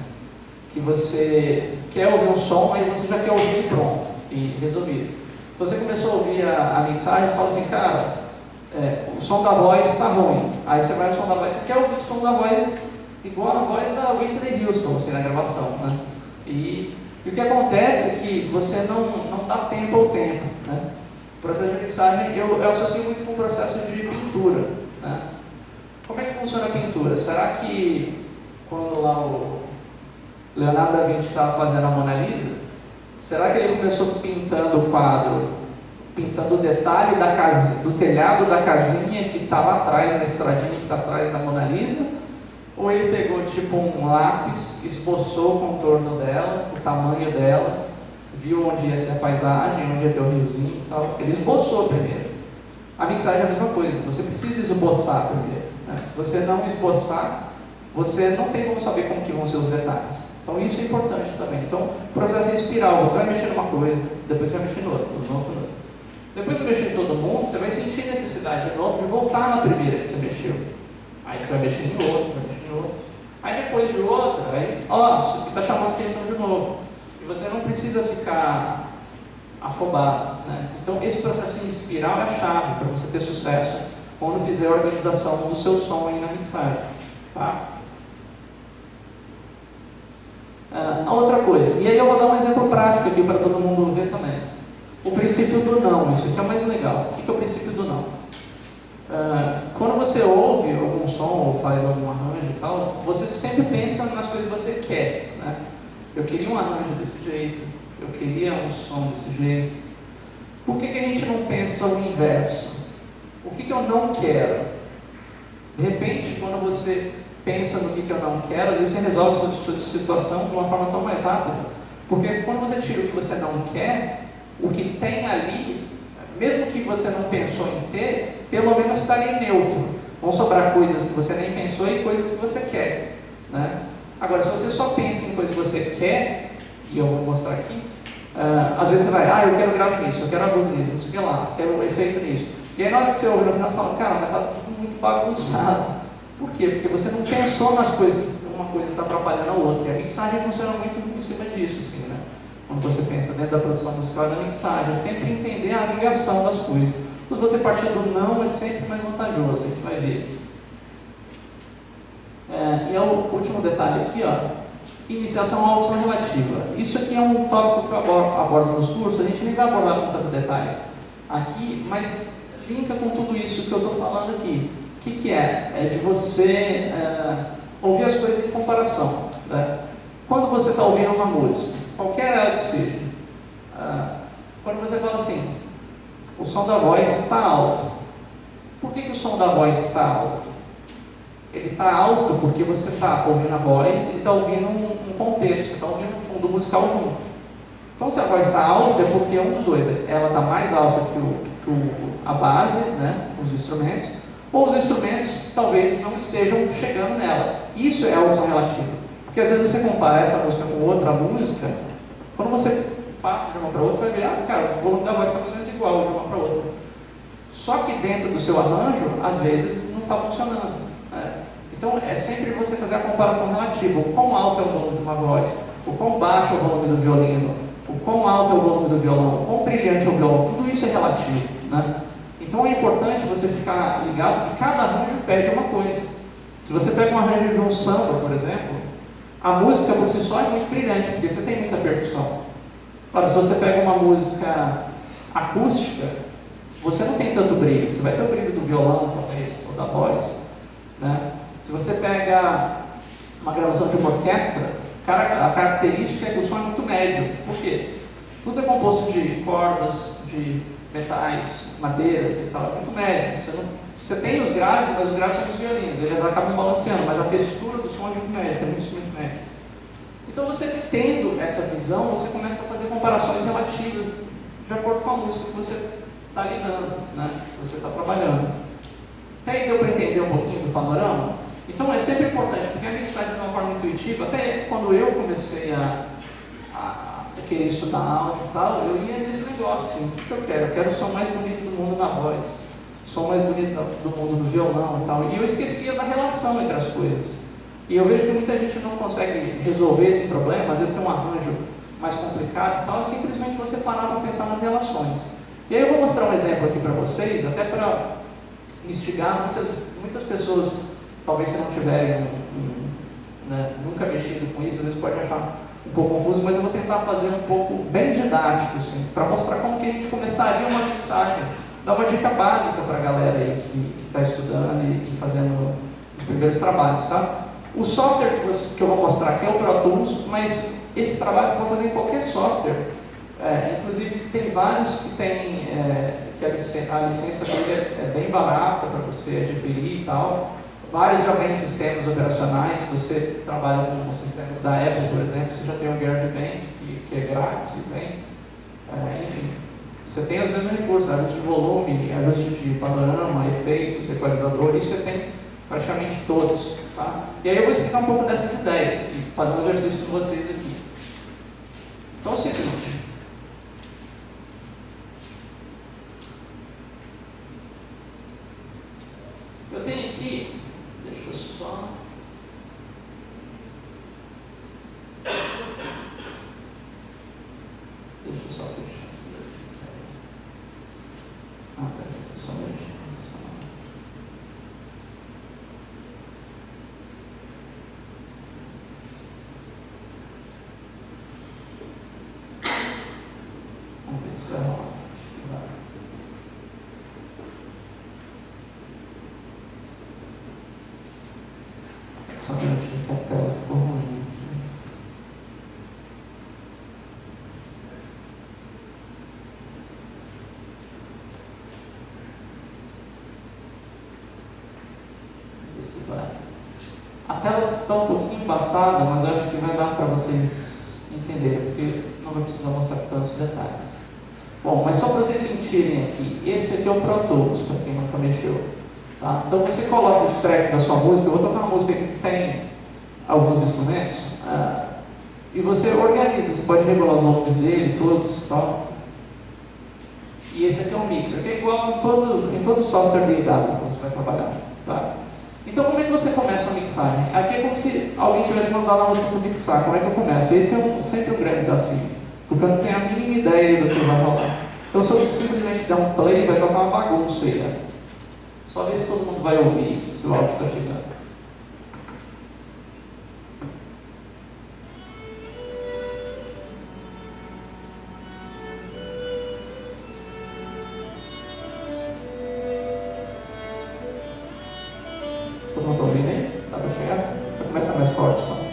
[SPEAKER 2] Que você quer ouvir um som, aí você já quer ouvir pronto e resolvido. Então você começou a ouvir a mixagem e fala assim: cara, o som da voz está ruim. Aí você vai no som da voz, você quer ouvir o som da voz igual a voz da Whitney Houston, assim, na gravação, né? E o que acontece é que você não dá tempo ao tempo, né? O processo de mixagem eu associo muito com o processo de pintura, né? Como é que funciona a pintura? Será que quando lá o Leonardo da Vinci estava fazendo a Mona Lisa, será que ele começou pintando o quadro pintando o detalhe da casa, do telhado da casinha que está lá atrás, na estradinha que está atrás da Mona Lisa, ou ele pegou tipo um lápis, esboçou o contorno dela, o tamanho dela, viu onde ia ser a paisagem, onde ia ter o riozinho e tal. Ele esboçou primeiro. A mixagem é a mesma coisa, você precisa esboçar primeiro, né? Se você não esboçar, você não tem como saber como que vão ser os detalhes. Então isso é importante também. Então o processo é espiral, você vai mexer numa coisa, depois você vai mexer no outro, no outro. Depois que você mexer em todo mundo, você vai sentir necessidade de novo de voltar na primeira que você mexeu. Aí você vai mexer em outro, vai mexer em outro. Aí depois de outra, aí, ó, isso aqui está chamando a atenção de novo. E você não precisa ficar afobado, né? Então esse processo em espiral é a chave para você ter sucesso quando fizer a organização do seu som aí na mixagem, tá? A outra coisa, e aí eu vou dar um exemplo prático aqui para todo mundo ver também. O princípio do não, isso aqui é o mais legal. O que é o princípio do não? Quando você ouve algum som ou faz algum arranjo e tal, você sempre pensa nas coisas que você quer, né? Eu queria um arranjo desse jeito, eu queria um som desse jeito. Por que a gente não pensa o inverso? O que eu não quero? De repente, quando você pensa no que eu não quero, às vezes você resolve a sua situação de uma forma tão mais rápida. Porque quando você tira o que você não quer, o que tem ali, mesmo que você não pensou em ter, pelo menos está ali neutro. Vão sobrar coisas que você nem pensou e coisas que você quer, né? Agora, se você só pensa em coisas que você quer, e eu vou mostrar aqui, às vezes você vai, eu quero grave nisso, eu quero agudo nisso, não sei o que lá, eu quero efeito nisso. E aí na hora que você ouve no final, você fala, cara, mas está tudo muito bagunçado. Por quê? Porque você não pensou nas coisas, uma coisa está atrapalhando a outra. E a mixagem funciona muito em cima disso, assim, né? Quando você pensa dentro da produção musical da mixagem, é sempre entender a ligação das coisas. Então, se você partir do não, é sempre mais vantajoso, a gente vai ver aqui. E é o último detalhe aqui, ó, iniciação à audição relativa. Isso aqui é um tópico que eu abordo nos cursos, a gente nem vai abordar com tanto detalhe aqui, mas linka com tudo isso que eu estou falando aqui. O que é? É de você ouvir as coisas em comparação, né? Quando você está ouvindo uma música, qualquer ela que seja, quando você fala assim, o som da voz está alto. Por que o som da voz está alto? Ele está alto porque você está ouvindo a voz e está ouvindo um contexto, você está ouvindo um fundo musical junto. Então, se a voz está alta, é porque é um dos dois. Ela está mais alta que a base, né, os instrumentos, ou os instrumentos talvez não estejam chegando nela. Isso é audição relativa. Porque às vezes você compara essa música com outra música, quando você passa de uma para outra, você vai ver, cara, o volume da voz está mais ou menos igual de uma para outra. Só que dentro do seu arranjo, às vezes não está funcionando, né? Então é sempre você fazer a comparação relativa. O quão alto é o volume de uma voz, o quão baixo é o volume do violino, o quão alto é o volume do violão, o quão brilhante é o violão, tudo isso é relativo, né? Então é importante você ficar ligado que cada arranjo pede uma coisa. Se você pega um arranjo de um samba, por exemplo, a música por si só é muito brilhante, porque você tem muita percussão. Agora, se você pega uma música acústica, você não tem tanto brilho. Você vai ter o brilho do violão, talvez, ou da voz, né? Se você pega uma gravação de uma orquestra, a característica é que o som é muito médio. Por quê? Tudo é composto de cordas, de metais, madeiras e tal, é muito médio. Você tem os graves, mas os graves são os violinos, eles acabam balanceando, mas a textura do som é muito média, é muito médio. Então, você tendo essa visão, você começa a fazer comparações relativas de acordo com a música que você está lidando, né? Que você está trabalhando. Até aí deu para entender um pouquinho do panorama? Então, é sempre importante, porque a mixagem de uma forma intuitiva, até quando eu comecei a querer estudar áudio e tal, eu ia nesse negócio assim, o que eu quero? Eu quero o som mais bonito do mundo na voz, o som mais bonito do mundo do violão e tal, e eu esquecia da relação entre as coisas. E eu vejo que muita gente não consegue resolver esse problema, às vezes tem um arranjo mais complicado e tal, é simplesmente você parar para pensar nas relações. E aí eu vou mostrar um exemplo aqui para vocês, até para instigar muitas pessoas, talvez se não tiverem nunca mexido com isso, às vezes pode achar um pouco confuso, mas eu vou tentar fazer um pouco bem didático, assim, para mostrar como que a gente começaria uma mixagem, dar uma dica básica para a galera aí que está estudando e fazendo os primeiros trabalhos, tá? O software que eu vou mostrar aqui é o Pro Tools, mas esse trabalho você pode fazer em qualquer software Inclusive, tem vários que tem que a licença dele é bem barata para você adquirir e tal. Vários já vêm sistemas operacionais. Se você trabalha com os sistemas da Apple, por exemplo, você já tem o GarageBand, que é grátis e vem. Enfim, você tem os mesmos recursos, ajuste de volume, ajuste de panorama, efeitos, equalizador, isso você tem praticamente todos. Tá? E aí eu vou explicar um pouco dessas ideias e fazer um exercício com vocês aqui. Então é o seguinte. Eu tenho aqui, deixa eu só... Deixa eu só fechar. Peraí, só um minutinho. Vamos ver se vai rolar. Só um minutinho que a tela ficou ruim aqui. Isso vai. A tela está um pouquinho embaçada, mas eu acho que vai dar para vocês entenderem, porque não vai precisar mostrar tantos detalhes. Bom, mas só para vocês sentirem aqui, esse aqui é o Pro Tools, para quem nunca mexeu. Tá? Então você coloca os tracks da sua música, eu vou tocar uma música aqui que tem alguns instrumentos, e você organiza, você pode regular os volumes dele, todos, tá? E esse aqui é um mixer, que é igual em todo software de DAW que você vai trabalhar. Tá? Então como é que você começa a mixagem? Aqui é como se alguém tivesse mandado uma música para mixar, como é que eu começo? Esse é sempre um grande desafio, porque eu não tenho a mínima ideia do que vai rolar. Então se eu simplesmente der um play, vai tocar uma bagunça aí, né? Só ver se todo mundo vai ouvir, se o áudio está chegando. Todo mundo está ouvindo aí? Dá para chegar? Começa mais forte só.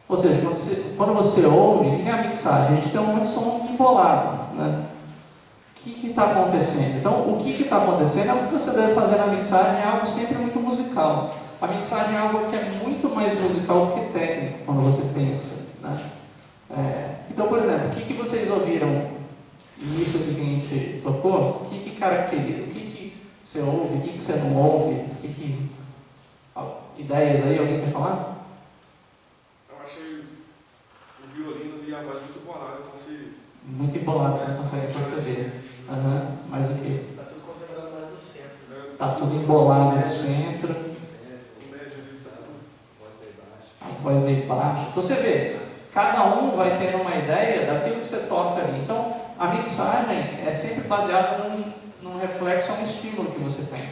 [SPEAKER 2] Ou seja, quando você ouve, o que é a mixagem? A gente tem um monte de som embolado, né? O que está acontecendo? Então, o que está acontecendo é o que você deve fazer na mixagem, é algo sempre muito musical. A mixagem é algo que é muito mais musical do que técnico, quando você pensa, né? Então, por exemplo, o que vocês ouviram nisso que a gente tocou? O que caracteriza? O que você ouve? O que você não ouve? Ideias aí? Alguém quer falar?
[SPEAKER 5] O violino e a voz muito embolada, então se...
[SPEAKER 2] Muito embolado, você não consegue perceber. Mas o quê?
[SPEAKER 4] Está tudo concentrado mais no centro.
[SPEAKER 2] Está tudo embolado no centro.
[SPEAKER 5] O médio visitado,
[SPEAKER 2] A voz meio baixa. Então você vê, cada um vai tendo uma ideia daquilo que você toca ali. Então, a mixagem é sempre baseada num reflexo, num estímulo que você tem.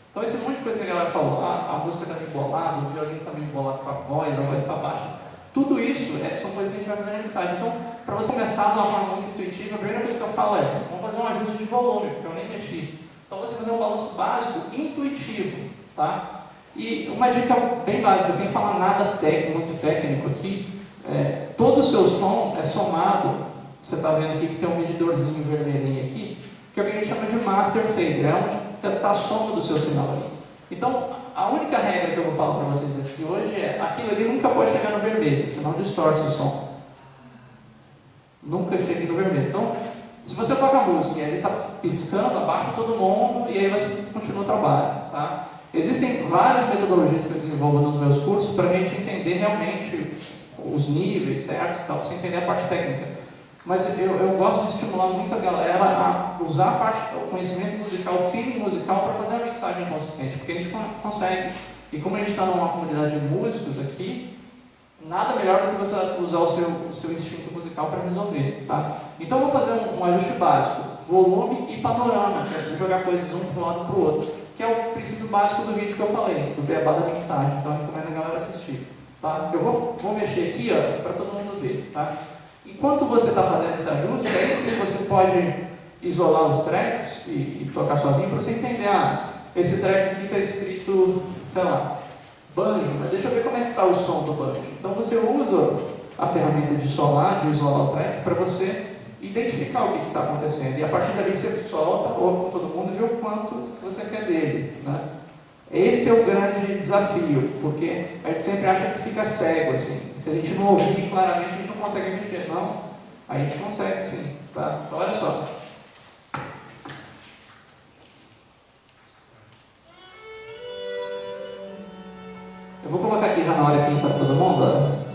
[SPEAKER 2] Então, esse monte de coisa que a galera falou, a música está meio embolada, o violino está meio embolado com a voz está baixa. Tudo isso são coisas que a gente vai fazer na mixagem. Então, para você começar de uma forma muito intuitiva, a primeira coisa que eu falo é, vamos fazer um ajuste de volume, porque eu nem mexi. Então, você fazer um balanço básico intuitivo, tá? E uma dica bem básica, sem falar nada muito técnico aqui, todo o seu som é somado. Você está vendo aqui que tem um medidorzinho vermelhinho aqui, que é o que a gente chama de master fader, é onde está a soma do seu sinal ali. Então, a única regra que eu vou falar para vocês aqui hoje é: aquilo ali nunca pode chegar no vermelho, senão distorce o som. Nunca chegue no vermelho. Então, se você toca a música e ele está piscando, abaixa todo mundo e aí você continua o trabalho. Tá? Existem várias metodologias que eu desenvolvo nos meus cursos para a gente entender realmente os níveis certos e tal, para você entender a parte técnica. Mas eu gosto de estimular muito a galera a usar o conhecimento musical, o feeling musical para fazer a mixagem consistente, porque a gente consegue. E como a gente está numa comunidade de músicos aqui, nada melhor do que você usar o seu instinto musical para resolver. Tá? Então eu vou fazer um ajuste básico, volume e panorama, que é jogar coisas um para um lado para o outro, que é o princípio básico do vídeo que eu falei, do beabá da mixagem. Então eu recomendo a galera assistir. Tá? Eu vou mexer aqui para todo mundo ver. Tá? Enquanto você está fazendo esse ajuste, aí sim você pode isolar os tracks e tocar sozinho para você entender, esse track aqui está escrito, sei lá, banjo, mas deixa eu ver como é que está o som do banjo. Então você usa a ferramenta de isolar o track para você identificar o que está acontecendo. E a partir dali você solta, ouve com todo mundo e vê o quanto você quer dele. Né? Esse é o grande desafio, porque a gente sempre acha que fica cego, assim. Se a gente não ouvir claramente, a gente não consegue mexer. Não, a gente consegue sim. Tá? Então olha só. Eu vou colocar aqui já na hora que entra todo mundo.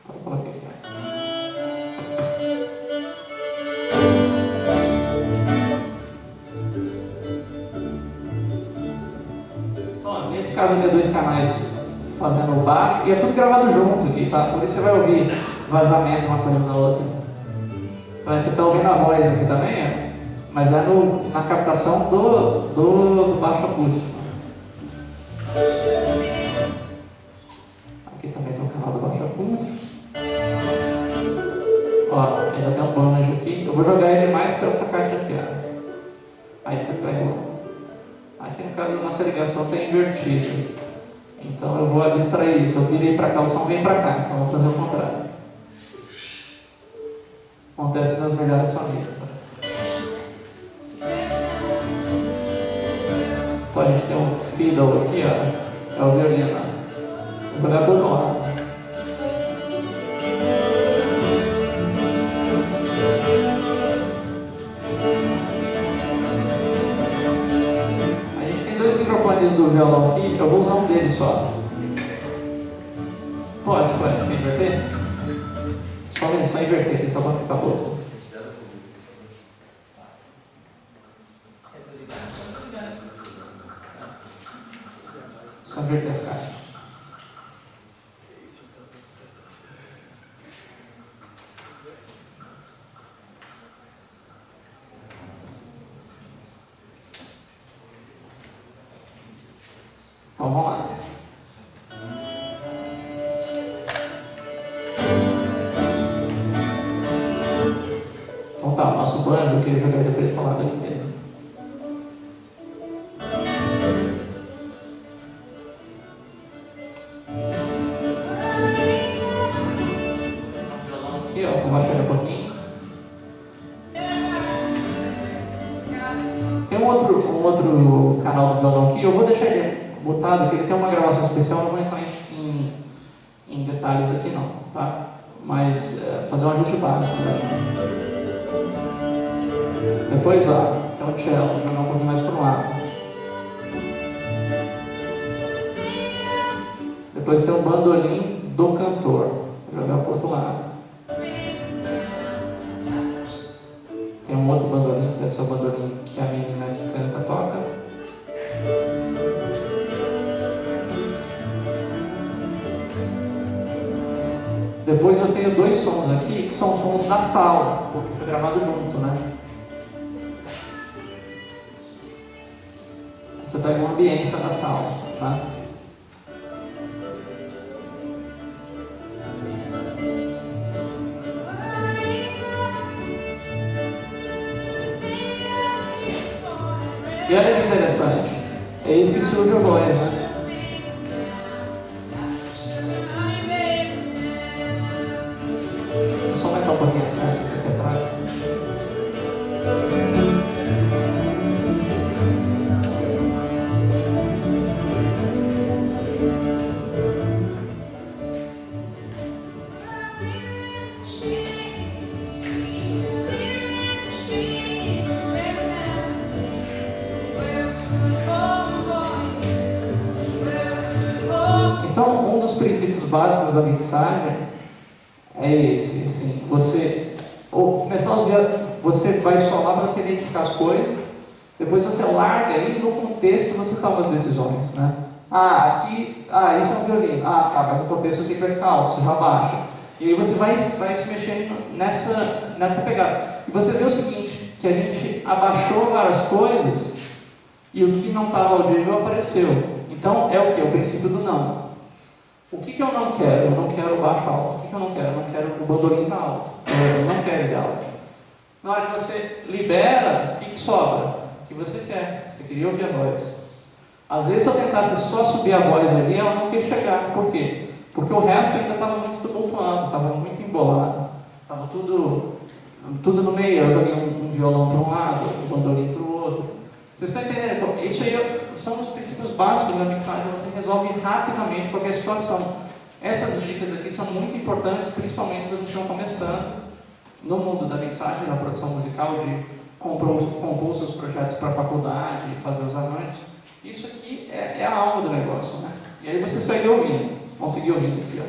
[SPEAKER 2] Vou colocar aqui. Então, nesse caso eu tenho 2 canais fazendo o baixo e é tudo gravado junto aqui, tá? Por isso você vai ouvir vazamento uma coisa na outra. Então você está ouvindo a voz aqui também, mas é na captação do baixo acústico. Aqui também tem um canal do baixo acústico. Ó, ainda tem um banjo aqui. Eu vou jogar ele mais para essa caixa aqui, ó. Aí você pega. Aqui no caso a nossa ligação está invertida. Então eu vou abstrair isso. Eu virei para cá, o som vem para cá. Então eu vou fazer o contrário. Acontece nas melhores famílias. Então a gente tem um fiddle aqui, ó. É o violino. Vou jogar para o outro lado. A gente tem 2 microfones do violão aqui, eu vou usar um deles só. Pode inverter? Só inverter aqui, só para ficar louco. Só inverter as caixas. Então vamos lá. Então tá, nosso banjo, eu queria jogar depois esse lado aqui dele. Aqui, ó, vou baixar um pouquinho. Tem um outro canal do violão aqui, eu vou deixar ele mutado, porque ele tem uma gravação especial, não vou entrar em detalhes aqui não, tá? Mas fazer um ajuste básico, né? Depois, ó, tem um cello, jogar um pouquinho mais para o lado. Depois tem um bandolim do cantor, jogar para o outro lado. Tem um outro bandolim, que deve ser o bandolim que a menina que canta toca. Depois eu tenho 2 sons aqui, que são sons da sala, porque foi gravado junto, né? Você pega uma ambiência da sala, tá? E olha que interessante, é isso que surge a voz, né? frase. Então, um dos princípios básicos da mixagem é esse, assim, você vai solar para você identificar as coisas, depois você larga e no contexto você toma as decisões, né? Isso é um violino, mas no contexto eu sei que vai ficar alto, você já baixa. E aí você vai se mexendo nessa pegada. E você vê o seguinte, que a gente abaixou várias coisas e o que não estava audível apareceu. Então é o que? O princípio do não. O que eu não quero? Eu não quero o baixo alto. O que eu não quero? Eu não quero o bandolim tá alto. Eu não quero ele alto. Na hora que você libera, o que sobra? O que você quer. Você queria ouvir a voz. Às vezes, se eu tentasse só subir a voz ali, ela não quer chegar. Por quê? Porque o resto ainda estava muito tumultuado, estava muito embolado. Estava tudo no meio. Eu joguei um violão para um lado, um bandolim para o outro. Vocês estão entendendo? Então, isso aí são os princípios básicos da mixagem, você resolve rapidamente qualquer situação. Essas dicas aqui são muito importantes, principalmente se vocês estão começando no mundo da mixagem, da produção musical, de compor seus projetos para a faculdade, fazer os arranjos. Isso aqui é a alma do negócio, né? E aí você segue ouvindo. Vamos seguir ouvindo aqui, ó.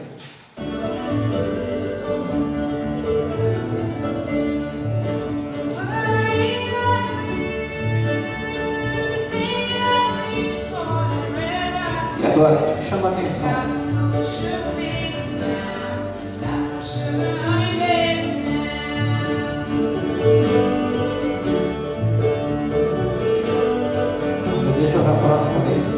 [SPEAKER 2] E agora, o que chama a atenção? Deixa eu ver a próxima vez.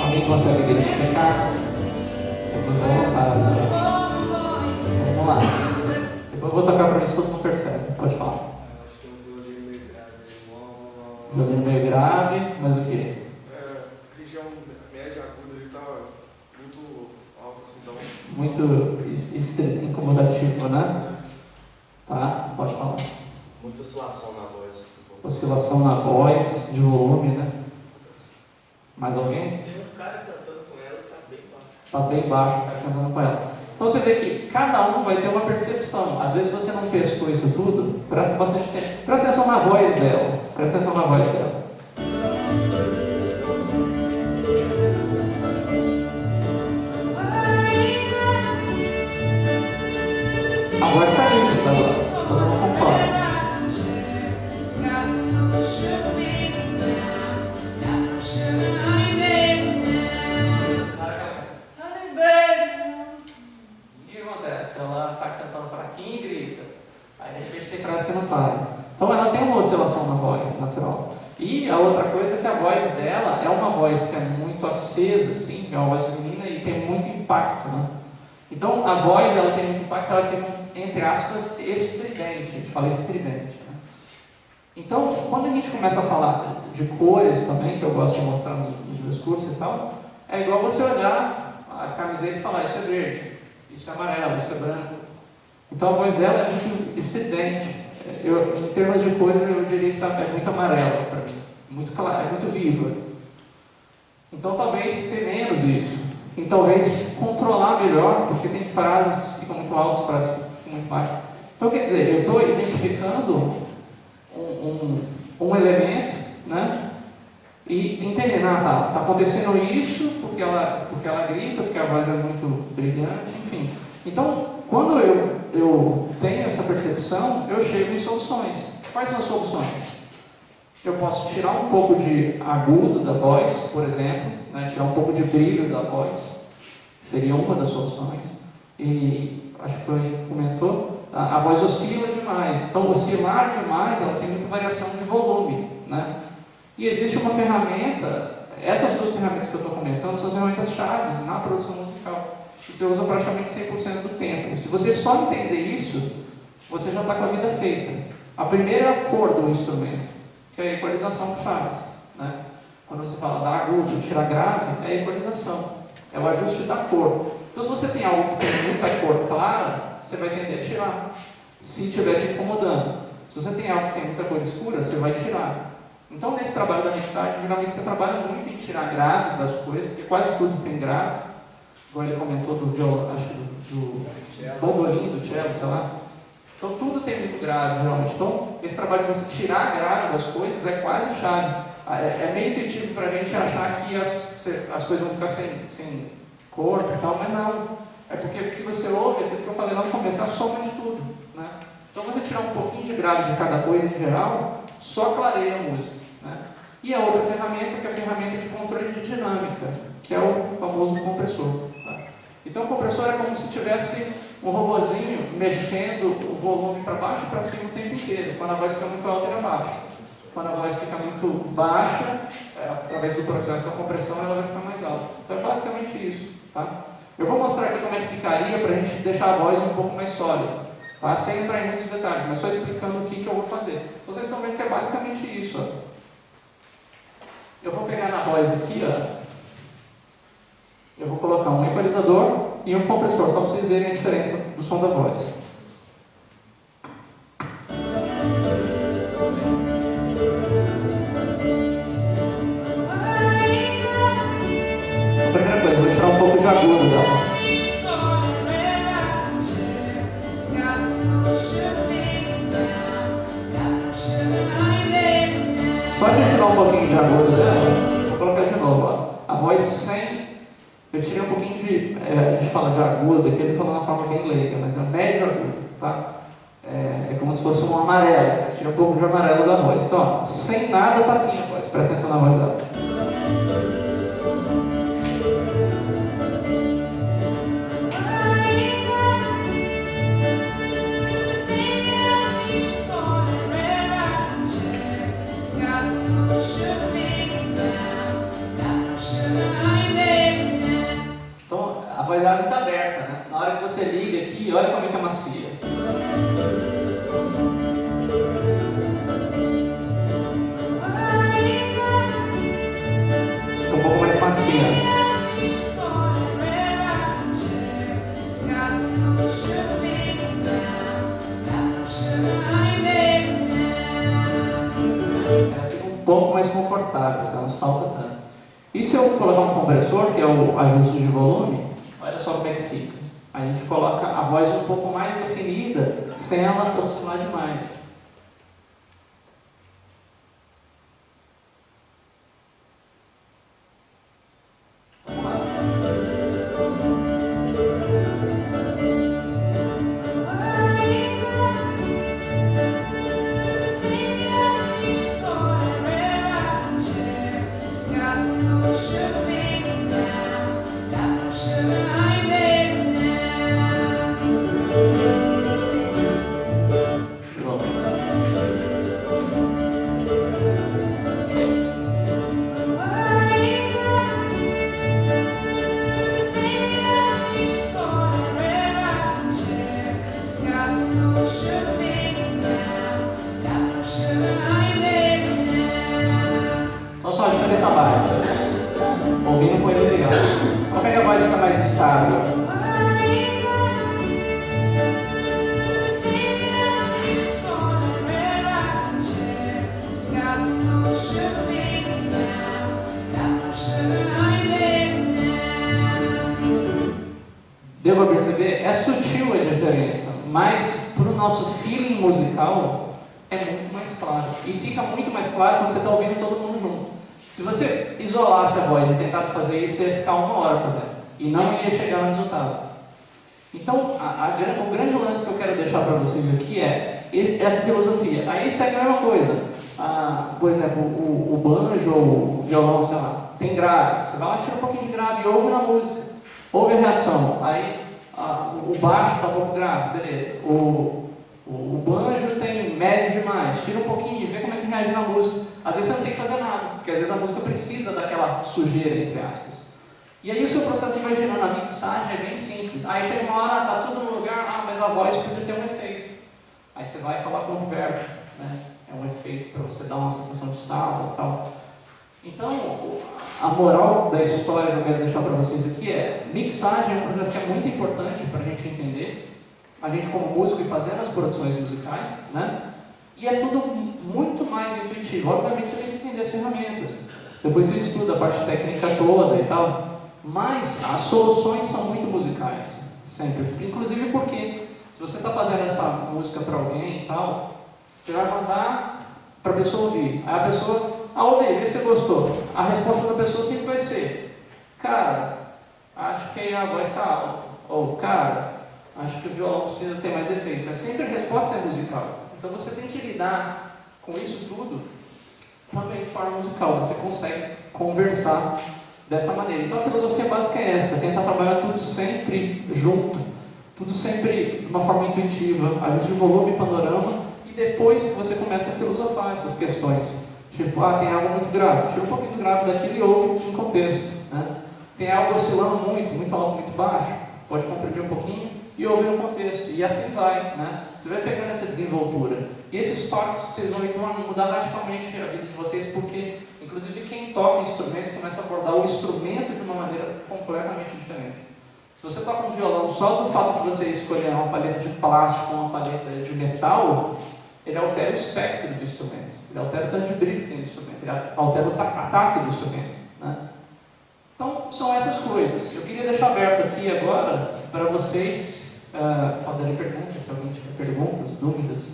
[SPEAKER 2] Alguém consegue identificar? Ficamos voluntários. Então, vamos lá. Depois eu vou tocar para ver se todo mundo percebe. Pode falar.
[SPEAKER 5] Acho que é um violino meio grave.
[SPEAKER 2] Violino meio grave, mas o quê?
[SPEAKER 5] A região média aguda ele tá muito alto assim, então.
[SPEAKER 2] Muito incomodativo, né? Tá, pode falar.
[SPEAKER 4] Muita oscilação na voz.
[SPEAKER 2] Oscilação na voz, de volume, né? Mais alguém?
[SPEAKER 4] Tem um cara cantando com ela que tá bem baixo.
[SPEAKER 2] Está bem baixo, o cara cantando com ela. Então você vê que cada um vai ter uma percepção. Às vezes você não pescou isso tudo, presta bastante tempo. Presta atenção na voz dela. Presta atenção na voz dela. A voz está nítida agora. Todo mundo concorda. Ela está cantando fraquinho e grita. Aí de repente tem frase que não sai. Então ela tem uma oscilação na voz natural. E a outra coisa é que a voz dela é uma voz que é muito acesa, assim, que é uma voz feminina e tem muito impacto, né? Então a voz ela tem muito impacto, ela fica, entre aspas, estridente. A gente fala estridente, né? Então quando a gente começa a falar de cores também, que eu gosto de mostrar nos meus cursos e tal, é igual você olhar a camiseta e falar, isso é verde. Isso é amarelo, isso é branco. Então a voz dela é muito estridente. Em termos de cores, eu diria que é muito amarela para mim. Muito clara, é muito viva. Então talvez ter menos isso. E talvez controlar melhor, porque tem frases que ficam muito altas, frases que ficam muito baixas. Então quer dizer, eu estou identificando um elemento, né? E entendendo, tá acontecendo isso porque ela grita, porque a voz é muito brilhante, enfim. Então, quando eu tenho essa percepção, eu chego em soluções. Quais são as soluções? Eu posso tirar um pouco de agudo da voz, por exemplo, né? Tirar um pouco de brilho da voz, seria uma das soluções. E acho que foi comentou, a voz oscila demais. Então, oscilar demais, ela tem muita variação de volume, né? E existe uma ferramenta, essas duas ferramentas que eu estou comentando são as ferramentas chaves na produção musical, que você usa praticamente 100% do tempo. Se você só entender isso, você já está com a vida feita. A primeira é a cor do instrumento. que é a equalização que faz. Né? Quando você fala dar agudo, tirar grave, é a equalização, é o ajuste da cor. Então, se você tem algo que tem muita cor clara, você vai tender a tirar, se estiver te incomodando. Se você tem algo que tem muita cor escura, você vai tirar. Então, nesse trabalho da mixagem, geralmente você trabalha muito em tirar grave das coisas, porque quase tudo tem grave. Como ele comentou do violão, acho que do bandolim, do cello, sei lá. Então, tudo tem muito grave, geralmente. Então, esse trabalho de você tirar a grave das coisas é quase chave. É meio intuitivo para a gente achar que as coisas vão ficar sem corpo e tal, mas não. É porque o que você ouve, aquilo que eu falei lá no começo, é a soma de tudo. Né? Então, você tirar um pouquinho de grave de cada coisa em geral, só clareia a música. Né? E a outra ferramenta, que é a ferramenta de controle de dinâmica, que é o famoso compressor. Tá? Então, o compressor é como se tivesse um robozinho mexendo o volume para baixo e para cima o tempo inteiro. Quando a voz fica muito alta, ele abaixa. Quando a voz fica muito baixa, através do processo da compressão, ela vai ficar mais alta. Então, é basicamente isso. Tá? Eu vou mostrar aqui como é que ficaria para a gente deixar a voz um pouco mais sólida. Tá? Sem entrar em muitos detalhes, mas só explicando o que eu vou fazer. Vocês estão vendo que é basicamente isso. Ó. Eu vou pegar na voz aqui, ó. Eu vou colocar um equalizador e um compressor, só para vocês verem a diferença do som da voz. A primeira coisa, vou tirar um pouco de agudo dela. Só de tirar um pouquinho de agudo dela, vou colocar de novo. Ó. A voz sem. Eu tirei um pouquinho de. A gente fala de agudo, aqui eu estou falando de uma forma bem leiga, mas é médio agudo. Tá? É como se fosse um amarelo. Tira um pouco de amarelo da voz. Então, ó, sem nada está assim a voz. Presta atenção na voz dela. A voz dela é muito aberta, né? Na hora que você liga aqui, olha como é que é macia. Fica um pouco mais macia. Ela fica um pouco mais confortável, ela não salta tanto. E se eu colocar um compressor, que é o ajuste de volume, olha só como é que fica. A gente coloca a voz um pouco mais definida, sem ela oscilar demais. Vamos lá. Então, só a diferença básica. Ouvindo com ele ligado. Então, pega a voz fica mais estável. Deu para perceber? É sutil a diferença, mas para o nosso feeling musical é muito mais claro. E fica muito mais claro quando você está ouvindo todo mundo junto. Se você isolasse a voz e tentasse fazer isso, ia ficar 1 hora fazendo. E não ia chegar no resultado. Então, o grande lance que eu quero deixar para vocês aqui é essa filosofia. Aí segue a mesma coisa. Por exemplo, o banjo ou o violão, sei lá, tem grave. Você vai lá, tira um pouquinho de grave e ouve na música. Ouve a reação. Aí o baixo está um pouco grave, beleza. O banjo tem médio demais. Tira um pouquinho e vê como é que reage na música. Às vezes você não tem que fazer nada, porque às vezes a música precisa daquela sujeira, entre aspas. E aí o seu processo vai girando, a mixagem é bem simples. Aí chega uma hora, está tudo no lugar, mas a voz podia ter um efeito. Aí você vai e coloca um reverb, né? é um efeito para você dar uma sensação de sala e tal. Então, a moral da história que eu quero deixar para vocês aqui é: mixagem é um processo que é muito importante para a gente entender, a gente como músico e fazendo as produções musicais, né? E é tudo muito mais intuitivo. Obviamente você tem que entender as ferramentas, depois você estuda a parte técnica toda e tal, mas as soluções são muito musicais, sempre. Inclusive porque, se você está fazendo essa música para alguém e tal, você vai mandar para a pessoa ouvir. Aí a pessoa, ouve, vê se você gostou. A resposta da pessoa sempre vai ser: cara, acho que a voz está alta. Ou, cara, acho que o violão precisa ter mais efeito. Sempre a resposta é musical. Então você tem que lidar com isso tudo também de forma musical. Você consegue conversar dessa maneira. Então a filosofia básica é essa: tentar trabalhar tudo sempre junto, tudo sempre de uma forma intuitiva, ajuste de volume e panorama, e depois você começa a filosofar essas questões. Tipo, tem algo muito grave, tira um pouquinho do grave daquilo e ouve em contexto, né? Tem algo oscilando muito, muito alto, muito baixo, pode comprimir um pouquinho e ouvir no contexto, e assim vai, né? Você vai pegando essa desenvoltura, e esses toques vocês vão mudar radicalmente a vida de vocês, porque inclusive quem toca instrumento começa a abordar o instrumento de uma maneira completamente diferente. Se você toca um violão, só do fato de você escolher uma palheta de plástico ou uma palheta de metal, ele altera o espectro do instrumento, ele altera o tanto de brilho que tem no instrumento, ele altera o ataque do instrumento, né? Então, são essas coisas. Eu queria deixar aberto aqui agora para vocês fazerem perguntas, se alguém tiver perguntas, dúvidas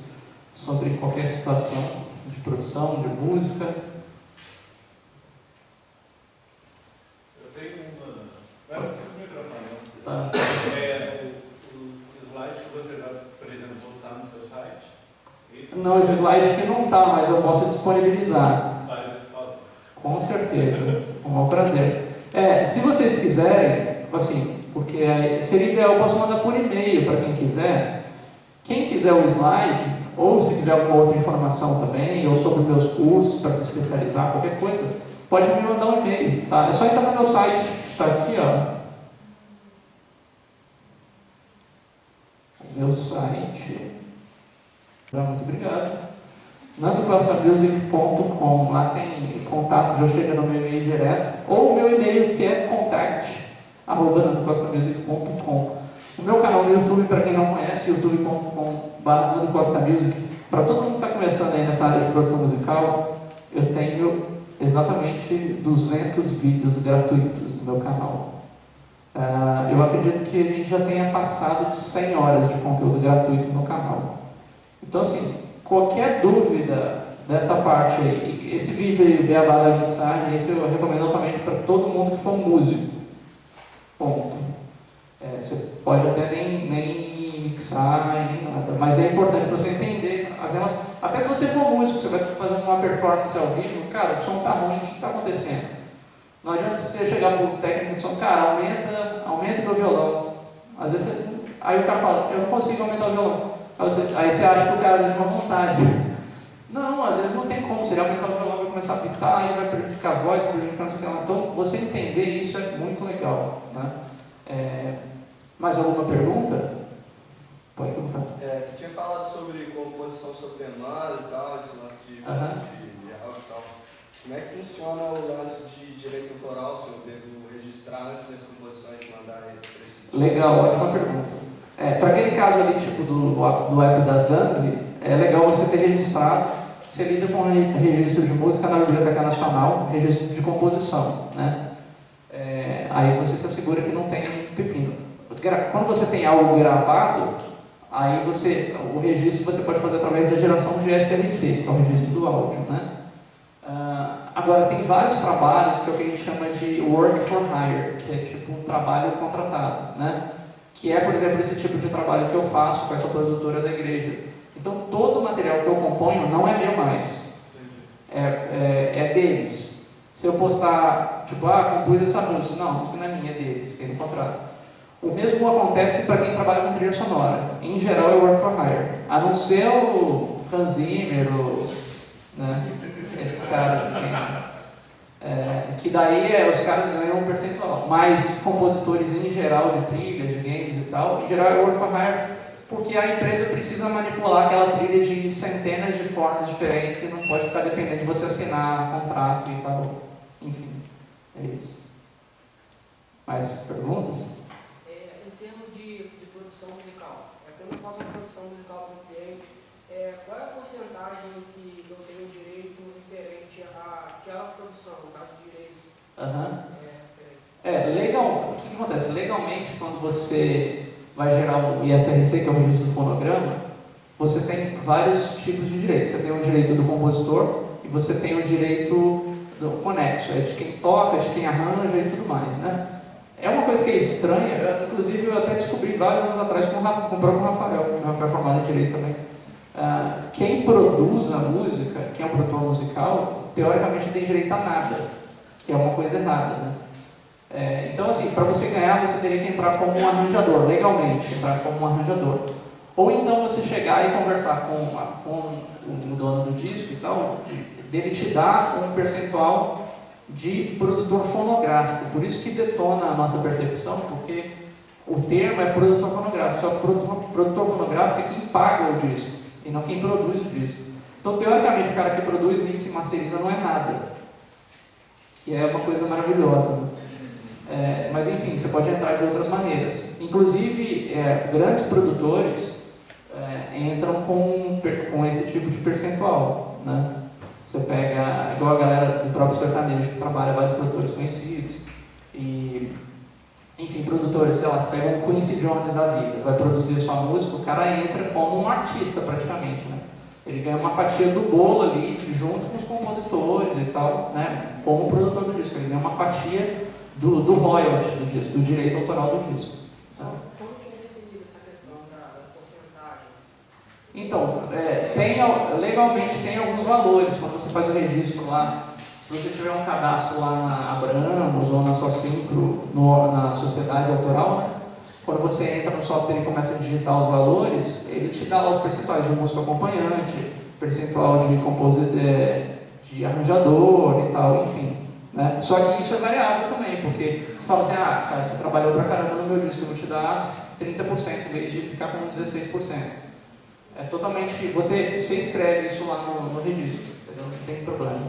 [SPEAKER 2] sobre qualquer situação de produção, de música.
[SPEAKER 6] Eu tenho uma... Vai no microfone.
[SPEAKER 2] Tá.
[SPEAKER 6] O slide que você apresentou está no seu site?
[SPEAKER 2] Não, esse slide aqui não está, mas eu posso disponibilizar.
[SPEAKER 6] Faz foto.
[SPEAKER 2] Com certeza, com o maior prazer. Se vocês quiserem, assim, porque seria ideal, eu posso mandar por e-mail para quem quiser. Quem quiser o slide, ou se quiser alguma outra informação também, ou sobre meus cursos para se especializar, qualquer coisa, pode me mandar um e-mail, tá? É só entrar no meu site, está aqui, ó. O meu site. Muito obrigado. nandocostamusic.com, lá tem contato, já chega no meu e-mail direto, ou o meu e-mail que é contact@nandocostamusic.com. O meu canal no YouTube, para quem não conhece, youtube.com/nandocostamusic. Para todo mundo que está começando aí nessa área de produção musical, eu tenho exatamente 200 vídeos gratuitos no meu canal. Eu acredito que a gente já tenha passado de 100 horas de conteúdo gratuito no canal. Então, assim, qualquer dúvida dessa parte aí, esse vídeo aí, Beabá da mixagem, esse eu recomendo altamente para todo mundo que for músico. Ponto. Você pode até nem mixar, nem nada, mas é importante para você entender as remas. Até se você for músico, você vai fazer uma performance ao vivo, cara, o som está ruim, o que está acontecendo? Não adianta você chegar para o técnico de som, cara, aumenta o meu violão. Às vezes aí o cara fala, eu não consigo aumentar o violão. Aí você acha que o cara tem uma vontade. Não, às vezes não tem como. Se ele aumentar o violão, vai começar a pitar, aí vai prejudicar a voz, prejudicar não sei o que lá. Então, você entender isso é muito legal, né? Mais alguma pergunta? Pode perguntar.
[SPEAKER 5] Você tinha falado sobre composição sobre demanda e tal, esse lance de áudio e tal. Como é que funciona o lance de direito autoral, se eu devo registrar antes das composições de mandar para esse...
[SPEAKER 2] Legal, ótima pergunta. Para aquele caso ali, tipo do app da Zanzi, é legal você ter registrado. Você lida com registro de música na Biblioteca Nacional, registro de composição, né? Aí você se assegura que não tem pepino. Quando você tem algo gravado, aí o registro você pode fazer através da geração de SRC, que é o registro do áudio, né? Agora, tem vários trabalhos que é o que a gente chama de work for hire, que é tipo um trabalho contratado, né? Que é, por exemplo, esse tipo de trabalho que eu faço com essa produtora da igreja. Então, todo o material que eu componho não é meu mais, é deles. Se eu postar, tipo, compus essa música, não, a música não é minha, é deles, tem no contrato. O mesmo acontece para quem trabalha com trilha sonora. Em geral, é work for hire. A não ser o Hans Zimmer, né? Esses caras, assim, que daí os caras ganham um percentual. Mas compositores em geral de trilhas, de games e tal, em geral é work for hire, porque a empresa precisa manipular aquela trilha de centenas de formas diferentes e não pode ficar dependendo de você assinar um contrato e tal. Enfim, é isso. Mais perguntas?
[SPEAKER 7] Em termos de produção musical, quando eu faço uma produção musical para um cliente, qual é a porcentagem que eu tenho direito referente àquela produção, no caso de direitos?
[SPEAKER 2] Legal. O que acontece? Legalmente, quando você vai gerar o ISRC, que é o registro do fonograma, você tem vários tipos de direitos. Você tem o direito do compositor e você tem o direito do conexo, de quem toca, de quem arranja e tudo mais, né? É uma coisa que é estranha, inclusive eu até descobri vários anos atrás com o próprio Rafael, que o Rafael é formado em direito também. Quem produz a música, quem é um produtor musical, teoricamente não tem direito a nada, que é uma coisa errada, né? Então, assim, para você ganhar, você teria que entrar como um arranjador, legalmente, entrar como um arranjador. Ou então você chegar e conversar com o dono do disco e tal, dele te dar um percentual de produtor fonográfico. Por isso que detona a nossa percepção, porque o termo é produtor fonográfico, só que produtor fonográfico é quem paga o disco, e não quem produz o disco. Então, teoricamente, o cara que produz, mixa e masteriza não é nada, que é uma coisa maravilhosa, né? Mas enfim, você pode entrar de outras maneiras. Inclusive, grandes produtores entram com esse tipo de percentual, né? Você pega, igual a galera do próprio sertanejo, que trabalha vários produtores conhecidos, e, enfim, produtores, sei lá, você pega um Quincy Jones da vida, vai produzir sua música, o cara entra como um artista praticamente, né? Ele ganha uma fatia do bolo ali, junto com os compositores e tal, né? Como produtor do disco, ele ganha uma fatia do royalty do disco, do direito autoral do disco.
[SPEAKER 7] Como que é definida essa questão das porcentagens?
[SPEAKER 2] Então, legalmente tem alguns valores. Quando você faz o registro lá, se você tiver um cadastro lá na Abramos ou na Socincro, na sociedade autoral, né? Quando você entra no software e começa a digitar os valores, ele te dá lá os percentuais de músico acompanhante, percentual de arranjador e tal, enfim. Né? Só que isso é variável também, porque você fala assim, cara, você trabalhou pra caramba no meu disco, eu vou te dar 30% em vez de ficar com 16%. É totalmente, você escreve isso lá no registro, entendeu? Não tem problema.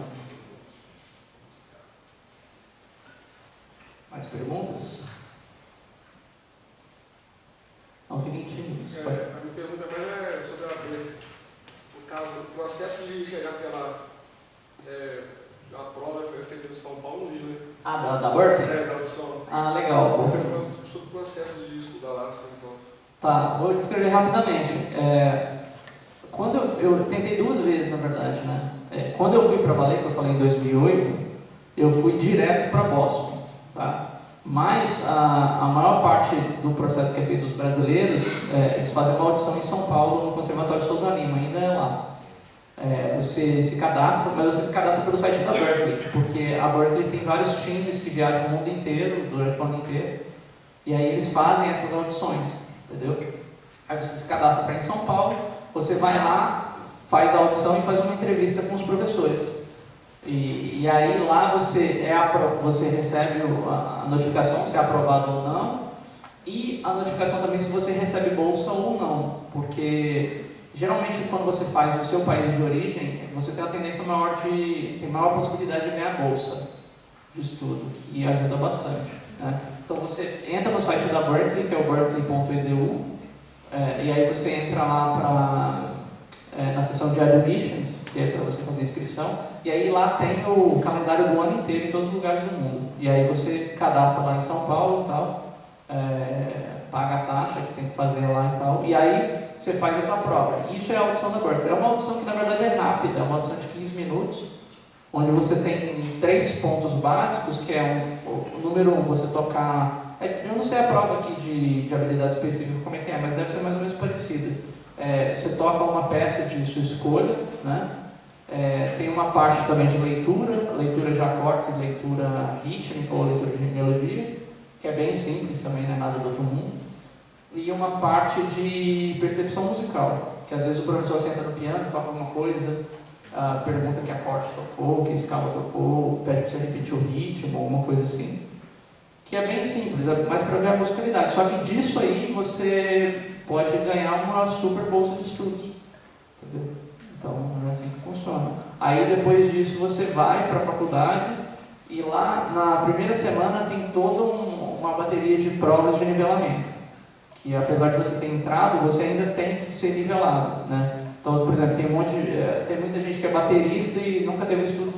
[SPEAKER 2] Mais perguntas? Não, fiquem tímidos.
[SPEAKER 8] A minha pergunta mais é sobre o processo de chegar pela... a prova foi feita em São Paulo, no Rio, né?
[SPEAKER 2] Da Berkeley?
[SPEAKER 8] Da audição.
[SPEAKER 2] Legal.
[SPEAKER 8] Sobre o processo de estudar lá, assim, então.
[SPEAKER 2] Tá, vou descrever rapidamente. Quando eu tentei 2 vezes, na verdade, né? Quando eu fui para valer, que eu falei em 2008, eu fui direto para Boston, tá? Mas a maior parte do processo que é feito dos brasileiros, eles fazem uma audição em São Paulo, no Conservatório Souza Lima, ainda é lá. Você se cadastra, mas você se cadastra pelo site da Berkeley, porque a Berkeley tem vários times que viajam o mundo inteiro, durante o ano inteiro, e aí eles fazem essas audições, entendeu? Aí você se cadastra para ir em São Paulo, você vai lá, faz a audição e faz uma entrevista com os professores. E aí lá você recebe a notificação se é aprovado ou não, e a notificação também se você recebe bolsa ou não, porque geralmente quando você faz no seu país de origem, você tem a tendência maior tem maior possibilidade de ganhar bolsa de estudo, que ajuda bastante, né? Então você entra no site da Berkeley, que é o berkeley.edu, e aí você entra lá na seção de admissions, que é para você fazer inscrição, e aí lá tem o calendário do ano inteiro em todos os lugares do mundo. E aí você cadastra lá em São Paulo e tal, paga a taxa que tem que fazer lá e tal, e aí você faz essa prova. Isso é a audição da Berkeley. É uma audição que na verdade é rápida, é uma audição de 15 minutos, onde você tem 3 pontos básicos, que é o número 1, você tocar... Eu não sei a prova aqui de habilidade específica como é que é, mas deve ser mais ou menos parecida. Você toca uma peça de sua escolha, né? Tem uma parte também de leitura de acordes, leitura rítmica ou leitura de melodia, que é bem simples também, não é nada do outro mundo. E uma parte de percepção musical, que às vezes o professor senta no piano, toca alguma coisa, pergunta que acorde tocou, que escala tocou, pede para você repetir o ritmo, alguma coisa assim. Que é bem simples, mas para ver a musicalidade. Só que disso aí você pode ganhar uma super bolsa de estudos. Entendeu? Então, é assim que funciona. Aí, depois disso, você vai para a faculdade e lá, na primeira semana, tem toda uma bateria de provas de nivelamento. Que, apesar de você ter entrado, você ainda tem que ser nivelado, né? Então, por exemplo, tem muita gente que é baterista e nunca teve estudo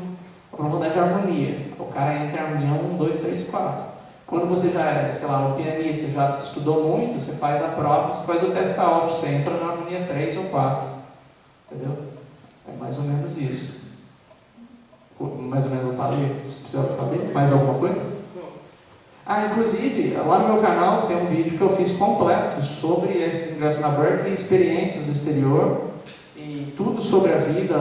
[SPEAKER 2] aprofundado de harmonia. O cara entra em harmonia 1, 2, 3, 4. Quando você já é, sei lá, um pianista, já estudou muito, você faz a prova, você faz o teste out, você entra na harmonia 3 ou 4. Entendeu? É mais ou menos isso. Mais ou menos eu falei, se precisa saber. Mais alguma coisa? Inclusive, lá no meu canal tem um vídeo que eu fiz completo sobre esse ingresso na Berklee, experiências do exterior e tudo sobre a vida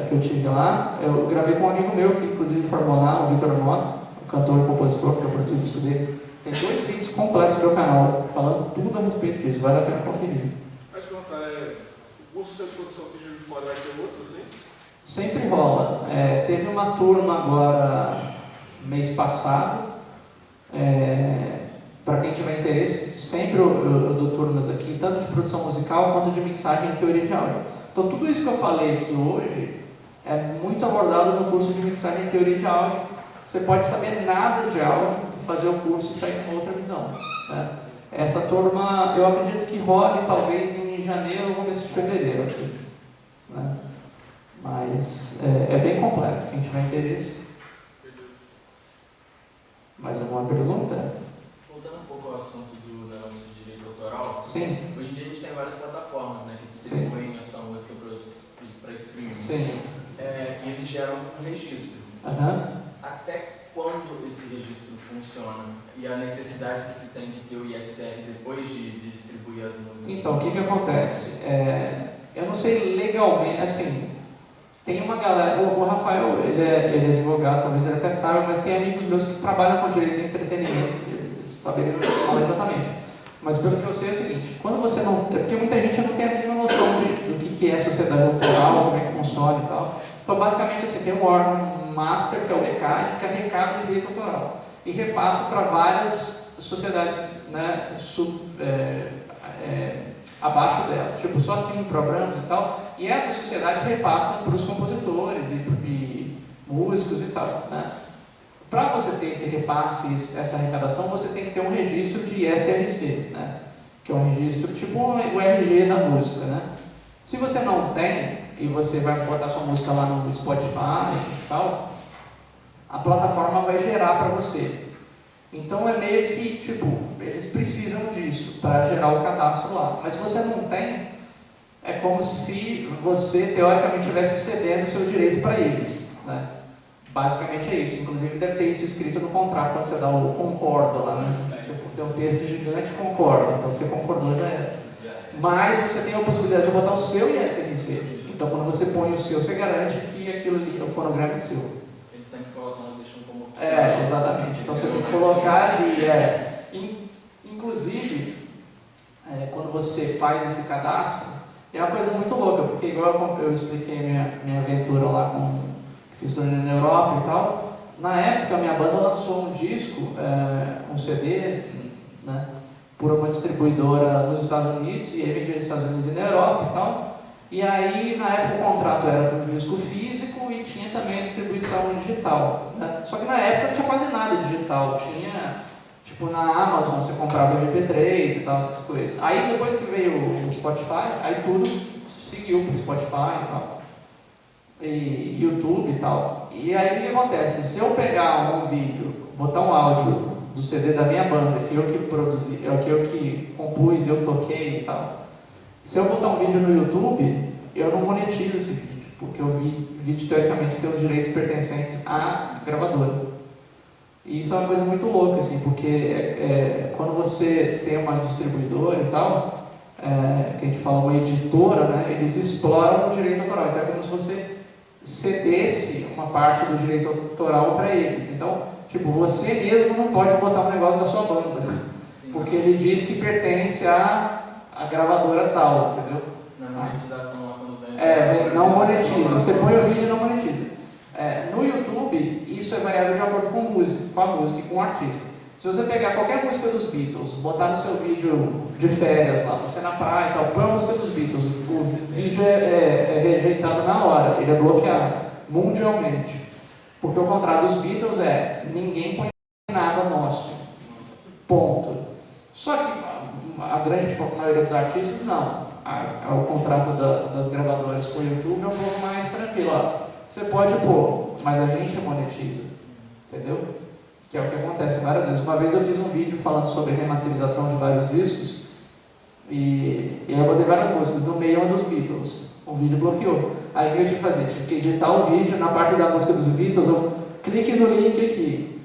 [SPEAKER 2] que eu tive lá. Eu gravei com um amigo meu que inclusive formou lá, o Vitor Mota, o cantor e compositor, que eu produzi e estudei. Tem 2 vídeos completos no meu canal, falando tudo a respeito disso, vale a pena conferir.
[SPEAKER 8] Acho que o curso de produção que de fora vai ter outros, hein?
[SPEAKER 2] Sempre rola. Teve uma turma agora, mês passado. Para quem tiver interesse, sempre eu dou turmas aqui, tanto de produção musical quanto de mixagem e teoria de áudio. Então, tudo isso que eu falei aqui hoje é muito abordado no curso de mixagem e teoria de áudio. Você pode saber nada de áudio e fazer o curso e sair com outra visão, né? Essa turma, eu acredito que role talvez em janeiro ou começo de fevereiro aqui, né? Mas é bem completo, quem tiver interesse. Mais alguma pergunta?
[SPEAKER 4] Voltando um pouco ao assunto do negócio de direito autoral.
[SPEAKER 2] Sim.
[SPEAKER 4] Hoje em dia a gente tem várias plataformas, né, que distribuem a sua música para streaming.
[SPEAKER 2] Sim.
[SPEAKER 4] E eles geram um registro. Até quando esse registro funciona? E a necessidade que se tem de ter o ISR depois de distribuir as músicas?
[SPEAKER 2] Então, o que acontece? Eu não sei legalmente, assim, tem uma galera, o Rafael, ele é advogado, talvez ele até saiba, mas tem amigos meus que trabalham com direito de entretenimento, eles saberiam falar exatamente. Mas pelo que eu sei é o seguinte, quando você não... Porque muita gente não tem a mínima noção do que é sociedade autoral, como é que funciona e tal. Então, basicamente, assim, tem um órgão master, que é o RECAD, que arrecada o direito autoral e repassa para várias sociedades, né, abaixo dela, tipo só 5 programas e tal, e essas sociedades repassam para os compositores e músicos e tal, né? Para você ter esse repasse, essa arrecadação, você tem que ter um registro de SRC, né? Que é um registro tipo o RG da música, né? Se você não tem, e você vai botar sua música lá no Spotify e tal, a plataforma vai gerar para você. Então é meio que, tipo, eles precisam disso para gerar o cadastro lá. Mas se você não tem, é como se você, teoricamente, estivesse cedendo o seu direito para eles, né? Basicamente é isso. Inclusive deve ter isso escrito no contrato quando você dá o concordo lá, né? Tipo, tem um texto gigante, concorda. Então você concordou, já era. Mas você tem a possibilidade de botar o seu ISRC. Então quando você põe o seu, você garante que aquilo ali, o fonograma é seu.
[SPEAKER 4] Eles têm que colocar, deixam como
[SPEAKER 2] exatamente. Então você tem que colocar ali, inclusive, quando você faz esse cadastro, é uma coisa muito louca, porque igual eu expliquei minha aventura lá que fiz turnê na Europa e tal, na época a minha banda lançou um disco, um CD, né, por uma distribuidora nos Estados Unidos, e aí vendia nos Estados Unidos e na Europa e tal. E aí, na época, o contrato era do disco físico e tinha também a distribuição digital, né? Só que na época não tinha quase nada digital, tinha, tipo, na Amazon você comprava MP3 e tal, essas coisas. Aí depois que veio o Spotify, aí tudo seguiu pro Spotify e tal, e YouTube e tal. E aí o que acontece? Se eu pegar um vídeo, botar um áudio do CD da minha banda, que eu que produzi, que eu que compus, eu toquei e tal, se eu botar um vídeo no YouTube, eu não monetizo esse vídeo, porque o vídeo teoricamente tem os direitos pertencentes à gravadora. E isso é uma coisa muito louca, assim, porque quando você tem uma distribuidora e tal, que a gente fala uma editora, né, eles exploram o direito autoral. Então é como se você cedesse uma parte do direito autoral para eles. Então, tipo, você mesmo não pode botar um negócio da sua banda, porque ele diz que pertence à gravadora tal, entendeu?
[SPEAKER 4] Na monetização lá quando vem.
[SPEAKER 2] Não monetiza. Você põe o vídeo e não monetiza. No YouTube, isso é variável de acordo com a música e com o artista. Se você pegar qualquer música dos Beatles, botar no seu vídeo de férias lá, você na praia e tal, põe a música dos Beatles, o vídeo é rejeitado na hora, ele é bloqueado mundialmente. Porque o contrato dos Beatles é ninguém põe nada nosso. Ponto. Só que a grande maioria dos artistas não. O contrato das gravadoras com o YouTube é um pouco mais tranquilo. Ó. Você pode pôr, mas a gente monetiza. Entendeu? Que é o que acontece várias vezes. Uma vez eu fiz um vídeo falando sobre remasterização de vários discos e eu botei várias músicas. No meio uma dos Beatles. O vídeo bloqueou. Aí o que eu tinha que fazer? Tive que editar o vídeo. Na parte da música dos Beatles, eu clique no link aqui.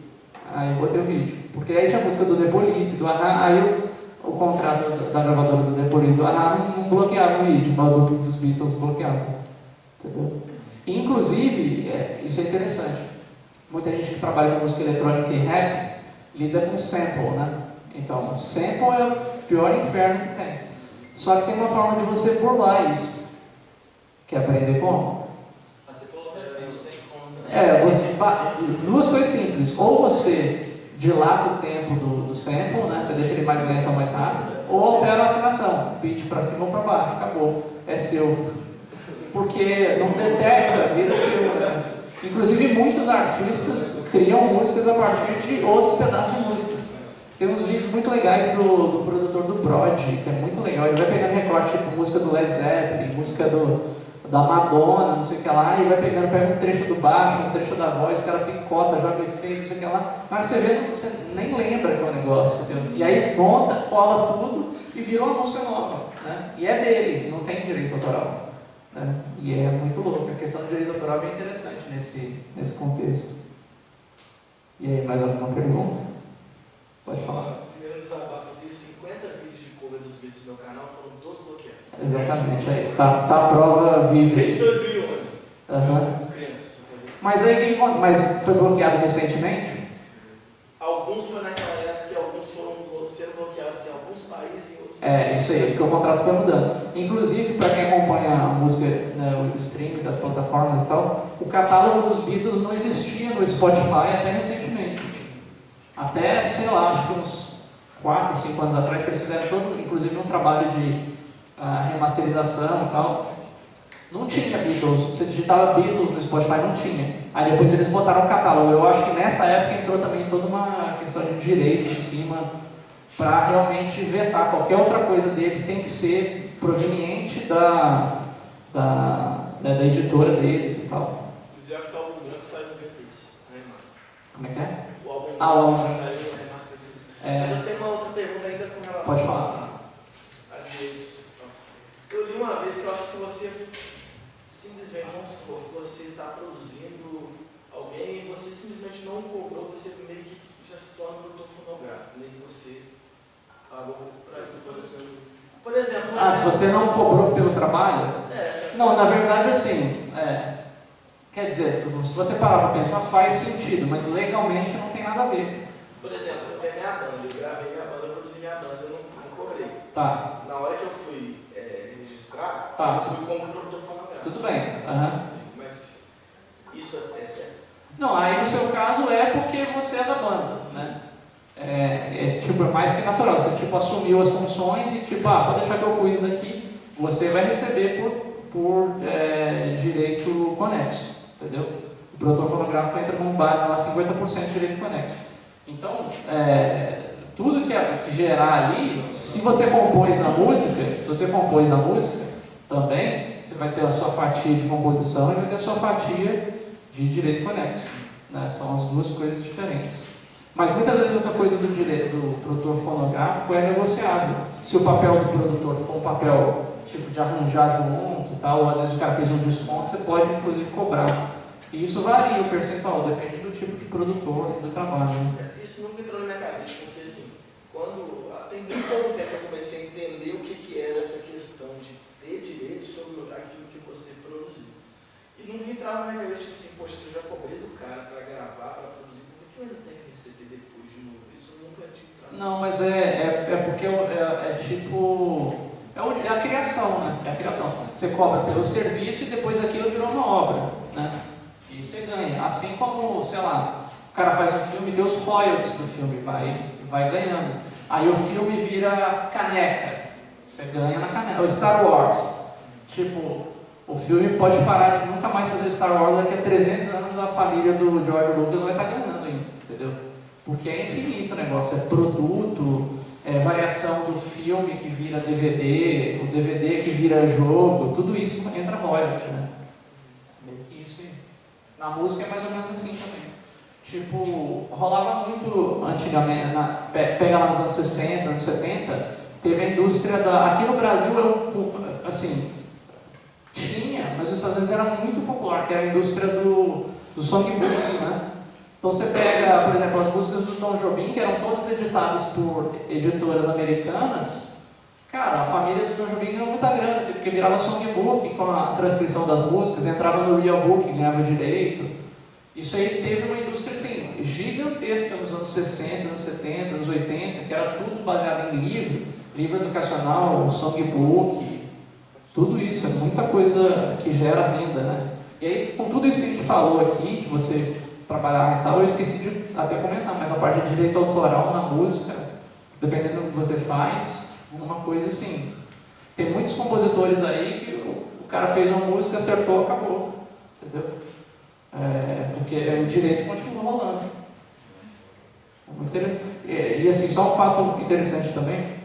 [SPEAKER 2] Aí eu botei o vídeo. Porque aí tinha a música do The Police, do Ahá. Aí o contrato da gravadora do The Police, do Ahá, não bloqueava o vídeo. Mas o dos Beatles bloqueava. Entendeu? E, inclusive, isso é interessante. Muita gente que trabalha com música eletrônica e rap lida com sample, né? Então, sample é o pior inferno que tem. Só que tem uma forma de você burlar isso. Quer aprender como?
[SPEAKER 4] Até pelo recente tem como.
[SPEAKER 2] Duas coisas simples. Ou você dilata o tempo do sample, né? Você deixa ele mais lento ou mais rápido, ou altera a afinação, pitch para cima ou para baixo, acabou. É seu. Porque não detecta, vira seu. Né? Inclusive, muitos artistas criam músicas a partir de outros pedaços de músicas. Tem uns vídeos muito legais do produtor do Prodigy, que é muito legal. Ele vai pegando recorte, tipo música do Led Zeppelin, música da Madonna, não sei o que lá, e vai pega um trecho do baixo, um trecho da voz, o cara picota, joga efeito, não sei o que lá. Mas você vê, você nem lembra que é um negócio, entendeu? E aí monta, cola tudo e virou uma música nova. Né? E é dele, não tem direito autoral. Né? E é muito louco. A questão do direito autoral é bem interessante nesse contexto. E aí, mais alguma pergunta? Pode falar.
[SPEAKER 9] Primeiro desabafo, eu tenho 50 vídeos de cover dos Beatles no meu canal, foram todos bloqueados.
[SPEAKER 2] Exatamente, aí. Tá a prova viva.
[SPEAKER 9] Desde 2011.
[SPEAKER 2] Uhum.
[SPEAKER 9] Criança,
[SPEAKER 2] Mas foi bloqueado recentemente?
[SPEAKER 9] Alguns foi naquela época que alguns foram sendo bloqueados em alguns países e outros.
[SPEAKER 2] É, isso aí, porque o contrato foi mudando. Inclusive, para quem acompanha a música, né, o streaming das plataformas e tal, o catálogo dos Beatles não existia no Spotify até recentemente. Até, sei lá, acho que uns 4, 5 anos atrás, que eles fizeram todo, inclusive um trabalho de remasterização e tal. Não tinha Beatles, você digitava Beatles no Spotify, não tinha. Aí depois eles botaram o catálogo. Eu acho que nessa época entrou também toda uma questão de direito em cima, para realmente vetar qualquer outra coisa deles, tem que ser proveniente da editora deles e tal.
[SPEAKER 9] Inclusive, acho que o álbum branco saiu no reprise, remaster.
[SPEAKER 2] Como é que é?
[SPEAKER 9] O álbum
[SPEAKER 2] branco
[SPEAKER 9] branco saiu no remaster reprise. Mas eu tenho uma outra pergunta ainda com relação
[SPEAKER 2] Pode falar.
[SPEAKER 9] a direitos. Eu li uma vez que eu acho que se você simplesmente, vamos supor, se você está produzindo alguém e você simplesmente não cobrou, você meio que já se torna produtor fonográfico, meio que você pagou para isso. Por exemplo...
[SPEAKER 2] se você não cobrou pelo trabalho? Não, na verdade, assim, quer dizer, se você parar para pensar, faz sentido, mas legalmente não tem nada a ver.
[SPEAKER 9] Por exemplo, eu tenho minha banda, eu gravei minha banda, eu produzi minha banda, eu não cobrei.
[SPEAKER 2] Tá.
[SPEAKER 9] Na hora que eu fui registrar,
[SPEAKER 2] eu
[SPEAKER 9] fui como produtor fonográfico.
[SPEAKER 2] Tudo bem.
[SPEAKER 9] Mas isso é certo?
[SPEAKER 2] Não, aí no seu caso é porque você é da banda, né? Tipo, é mais que natural, você tipo, assumiu as funções e tipo, pode deixar que eu cuido daqui, você vai receber por direito conexo, entendeu? O produtor fonográfico entra como base lá 50% de direito conexo. Então, tudo que gerar ali, se você compôs a música também, você vai ter a sua fatia de composição e vai ter a sua fatia de direito conexo, né? São as duas coisas diferentes. Mas muitas vezes essa coisa do produtor fonográfico é negociável. Se o papel do produtor for um papel tipo de arranjar junto, tal, ou às vezes o cara fez um desconto, você pode inclusive cobrar. E isso varia o percentual, depende do tipo de produtor e do trabalho.
[SPEAKER 9] Isso nunca entrou na minha cabeça, porque assim, tem muito pouco tempo eu comecei a entender o que era essa questão de ter direito sobre aquilo que você produziu. E nunca entrava na minha cabeça, tipo assim, poxa, se eu já cobrei do cara para gravar, para produzir, por que eu ainda tenho que receber depois de novo? Isso nunca tinha entrado.
[SPEAKER 2] Não, mas porque tipo... É a criação, né? É a criação. Você cobra pelo serviço e depois aquilo virou uma obra, né? E você ganha. Assim como, sei lá, o cara faz um filme e tem os royalties do filme, vai ganhando. Aí o filme vira caneca, você ganha na caneca. O Star Wars, tipo, o filme pode parar de nunca mais fazer Star Wars, daqui a 300 anos a família do George Lucas vai estar ganhando ainda, entendeu? Porque é infinito o negócio, é produto, é variação do filme que vira DVD, o DVD que vira jogo, tudo isso entra royalty, né? Meio que isso aí. Na música é mais ou menos assim também. Tipo, rolava muito antigamente, pega lá nos anos 60, anos 70, teve a indústria aqui no Brasil, assim, tinha, mas nos Estados Unidos era muito popular, que era a indústria do songbooks, né? Então você pega, por exemplo, as músicas do Tom Jobim, que eram todas editadas por editoras americanas. Cara, a família do Tom Jobim ganhou muita grana, assim, porque virava songbook com a transcrição das músicas, entrava no real book, ganhava direito. Isso aí teve uma indústria assim, gigantesca nos anos 60, anos 70, anos 80, que era tudo baseado em livro educacional, songbook, tudo isso, é muita coisa que gera renda, né? E aí, com tudo isso que a gente falou aqui, que você trabalhar e tal, eu esqueci de até comentar, mas a parte de direito autoral na música, dependendo do que você faz, é uma coisa assim. Tem muitos compositores aí que o cara fez uma música, acertou, acabou, entendeu? Porque o direito continua rolando. E assim, só um fato interessante também,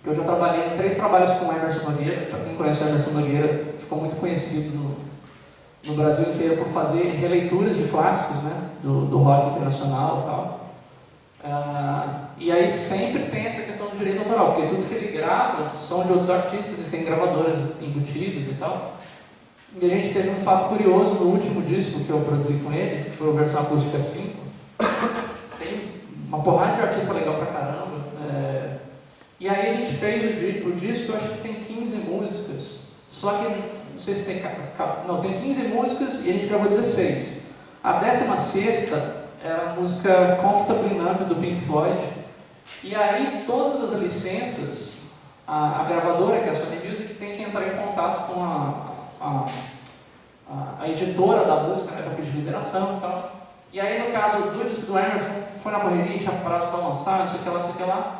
[SPEAKER 2] que eu já trabalhei em 3 trabalhos com o Emerson Nogueira. Para quem conhece o Emerson Nogueira, ficou muito conhecido no Brasil inteiro por fazer releituras de clássicos, né, do rock internacional e tal. E aí sempre tem essa questão do direito autoral, porque tudo que ele grava são de outros artistas e tem gravadoras embutidas e tal. E a gente teve um fato curioso no último disco que eu produzi com ele, que foi o Versão Acústica 5. Tem uma porrada de artista legal pra caramba. E aí a gente fez o disco, eu acho que tem 15 músicas, só que não sei se tem... Não, tem 15 músicas e a gente gravou 16. A 16ª era a música Comfortably Numb do Pink Floyd. E aí todas as licenças, a gravadora, que é a Sony Music, tem que entrar em contato com a editora da música, né, para pedir liberação e tal. E aí, no caso do disco do Emerson, foi na correria, tinha prazo para lançar, não sei o que lá, não sei o que lá.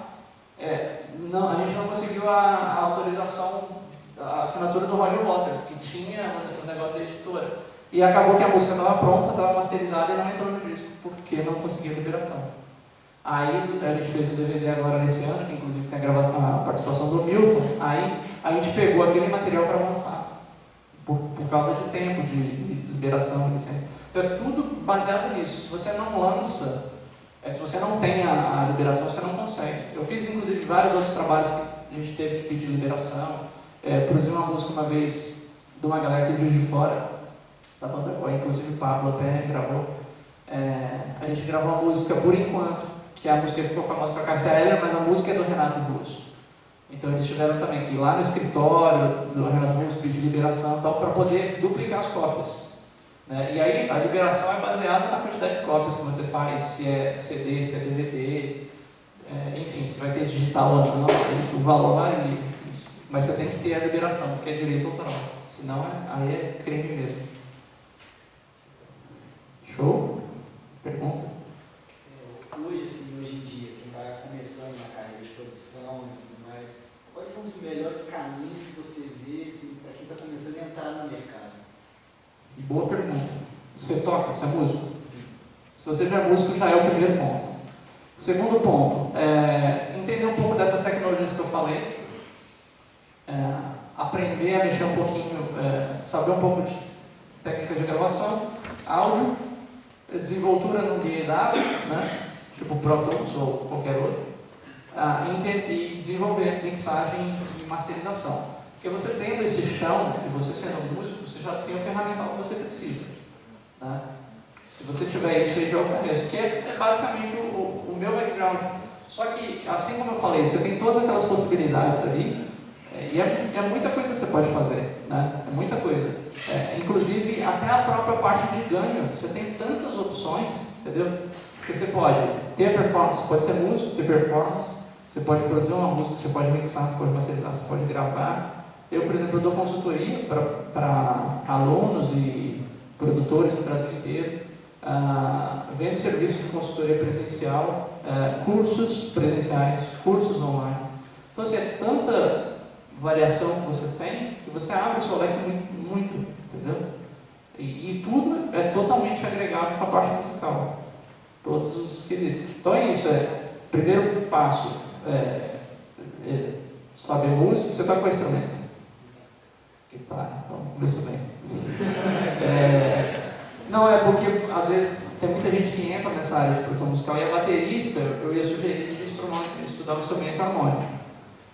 [SPEAKER 2] A gente não conseguiu a autorização, a assinatura do Roger Waters, que tinha o negócio da editora. E acabou que a música estava pronta, estava masterizada e não entrou no disco, porque não conseguia a liberação. Aí a gente fez um DVD agora nesse ano, que inclusive tem a participação do Milton. Aí a gente pegou aquele material para lançar, por causa de tempo, de liberação, de licença. Então é tudo baseado nisso. Se você não lança, se você não tem a liberação, você não consegue. Eu fiz inclusive vários outros trabalhos que a gente teve que pedir liberação. Produzi uma música uma vez de uma galera que de Juiz de Fora, da banda Coi, inclusive o Pablo até gravou. A gente gravou uma música Por Enquanto, que a música ficou famosa para Cássia Eller, mas a música é do Renato Russo. Então eles tiveram também que ir lá no escritório do Renato Russo pedir liberação e tal, para poder duplicar as cópias. E aí a liberação é baseada na quantidade de cópias que você faz, se é CD, se é DVD, enfim, se vai ter digital ou não, o valor varia. Mas você tem que ter a liberação, porque é direito autoral, senão aí é crime mesmo. Show? Pergunta?
[SPEAKER 10] Hoje em dia, quem está começando na carreira de produção e tudo mais, quais são os melhores caminhos que você vê para quem está começando a entrar no mercado?
[SPEAKER 2] Boa pergunta. Você toca, você é músico?
[SPEAKER 10] Sim.
[SPEAKER 2] Se você já é músico, já é o primeiro ponto. Segundo ponto, entender um pouco dessas tecnologias que eu falei, aprender a mexer um pouquinho, saber um pouco de técnicas de gravação, áudio, desenvoltura no DAW, né? Tipo Pro Tools ou qualquer outro, e desenvolver mixagem e masterização. Porque você tendo esse chão, e você sendo músico, você já tem o ferramental que você precisa. Né? Se você tiver isso aí, já é o começo, que é basicamente o meu background. Só que, assim como eu falei, você tem todas aquelas possibilidades ali, e é muita coisa que você pode fazer, né? É muita coisa. Inclusive, até a própria parte de ganho, você tem tantas opções, entendeu? Porque você pode ter performance, pode ser músico, ter performance, você pode produzir uma música, você pode mixar, você pode masterizar, você pode gravar. Eu, por exemplo, dou consultoria para alunos e produtores no Brasil inteiro. vendo serviços de consultoria presencial, cursos presenciais, cursos online. Então, assim, é tanta variação que você tem que você abre o seu leque muito, entendeu? E tudo é totalmente agregado com a parte musical, todos os quesitos. Então é isso, primeiro passo saber música. Você está com o instrumento? Que tá, então começou bem. Não, é porque às vezes tem muita gente que entra nessa área de produção musical e é baterista. Eu ia sugerir de estudar o instrumento harmônico.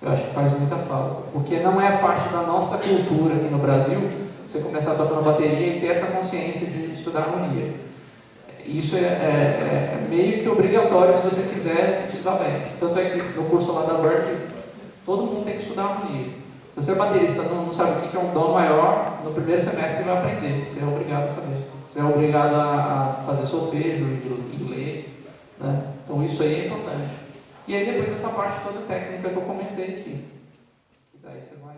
[SPEAKER 2] Eu acho que faz muita falta, porque não é parte da nossa cultura aqui no Brasil você começar tocando bateria e ter essa consciência de estudar harmonia. Isso é meio que obrigatório se você quiser se dar bem. Tanto é que no curso lá da Berklee, todo mundo tem que estudar harmonia. Se você é baterista não sabe o que é um dó maior, no primeiro semestre você vai aprender, você é obrigado a saber. Você é obrigado a fazer solfejo e ler, né? Então isso aí é importante. E aí depois essa parte toda técnica que eu comentei aqui. E daí você vai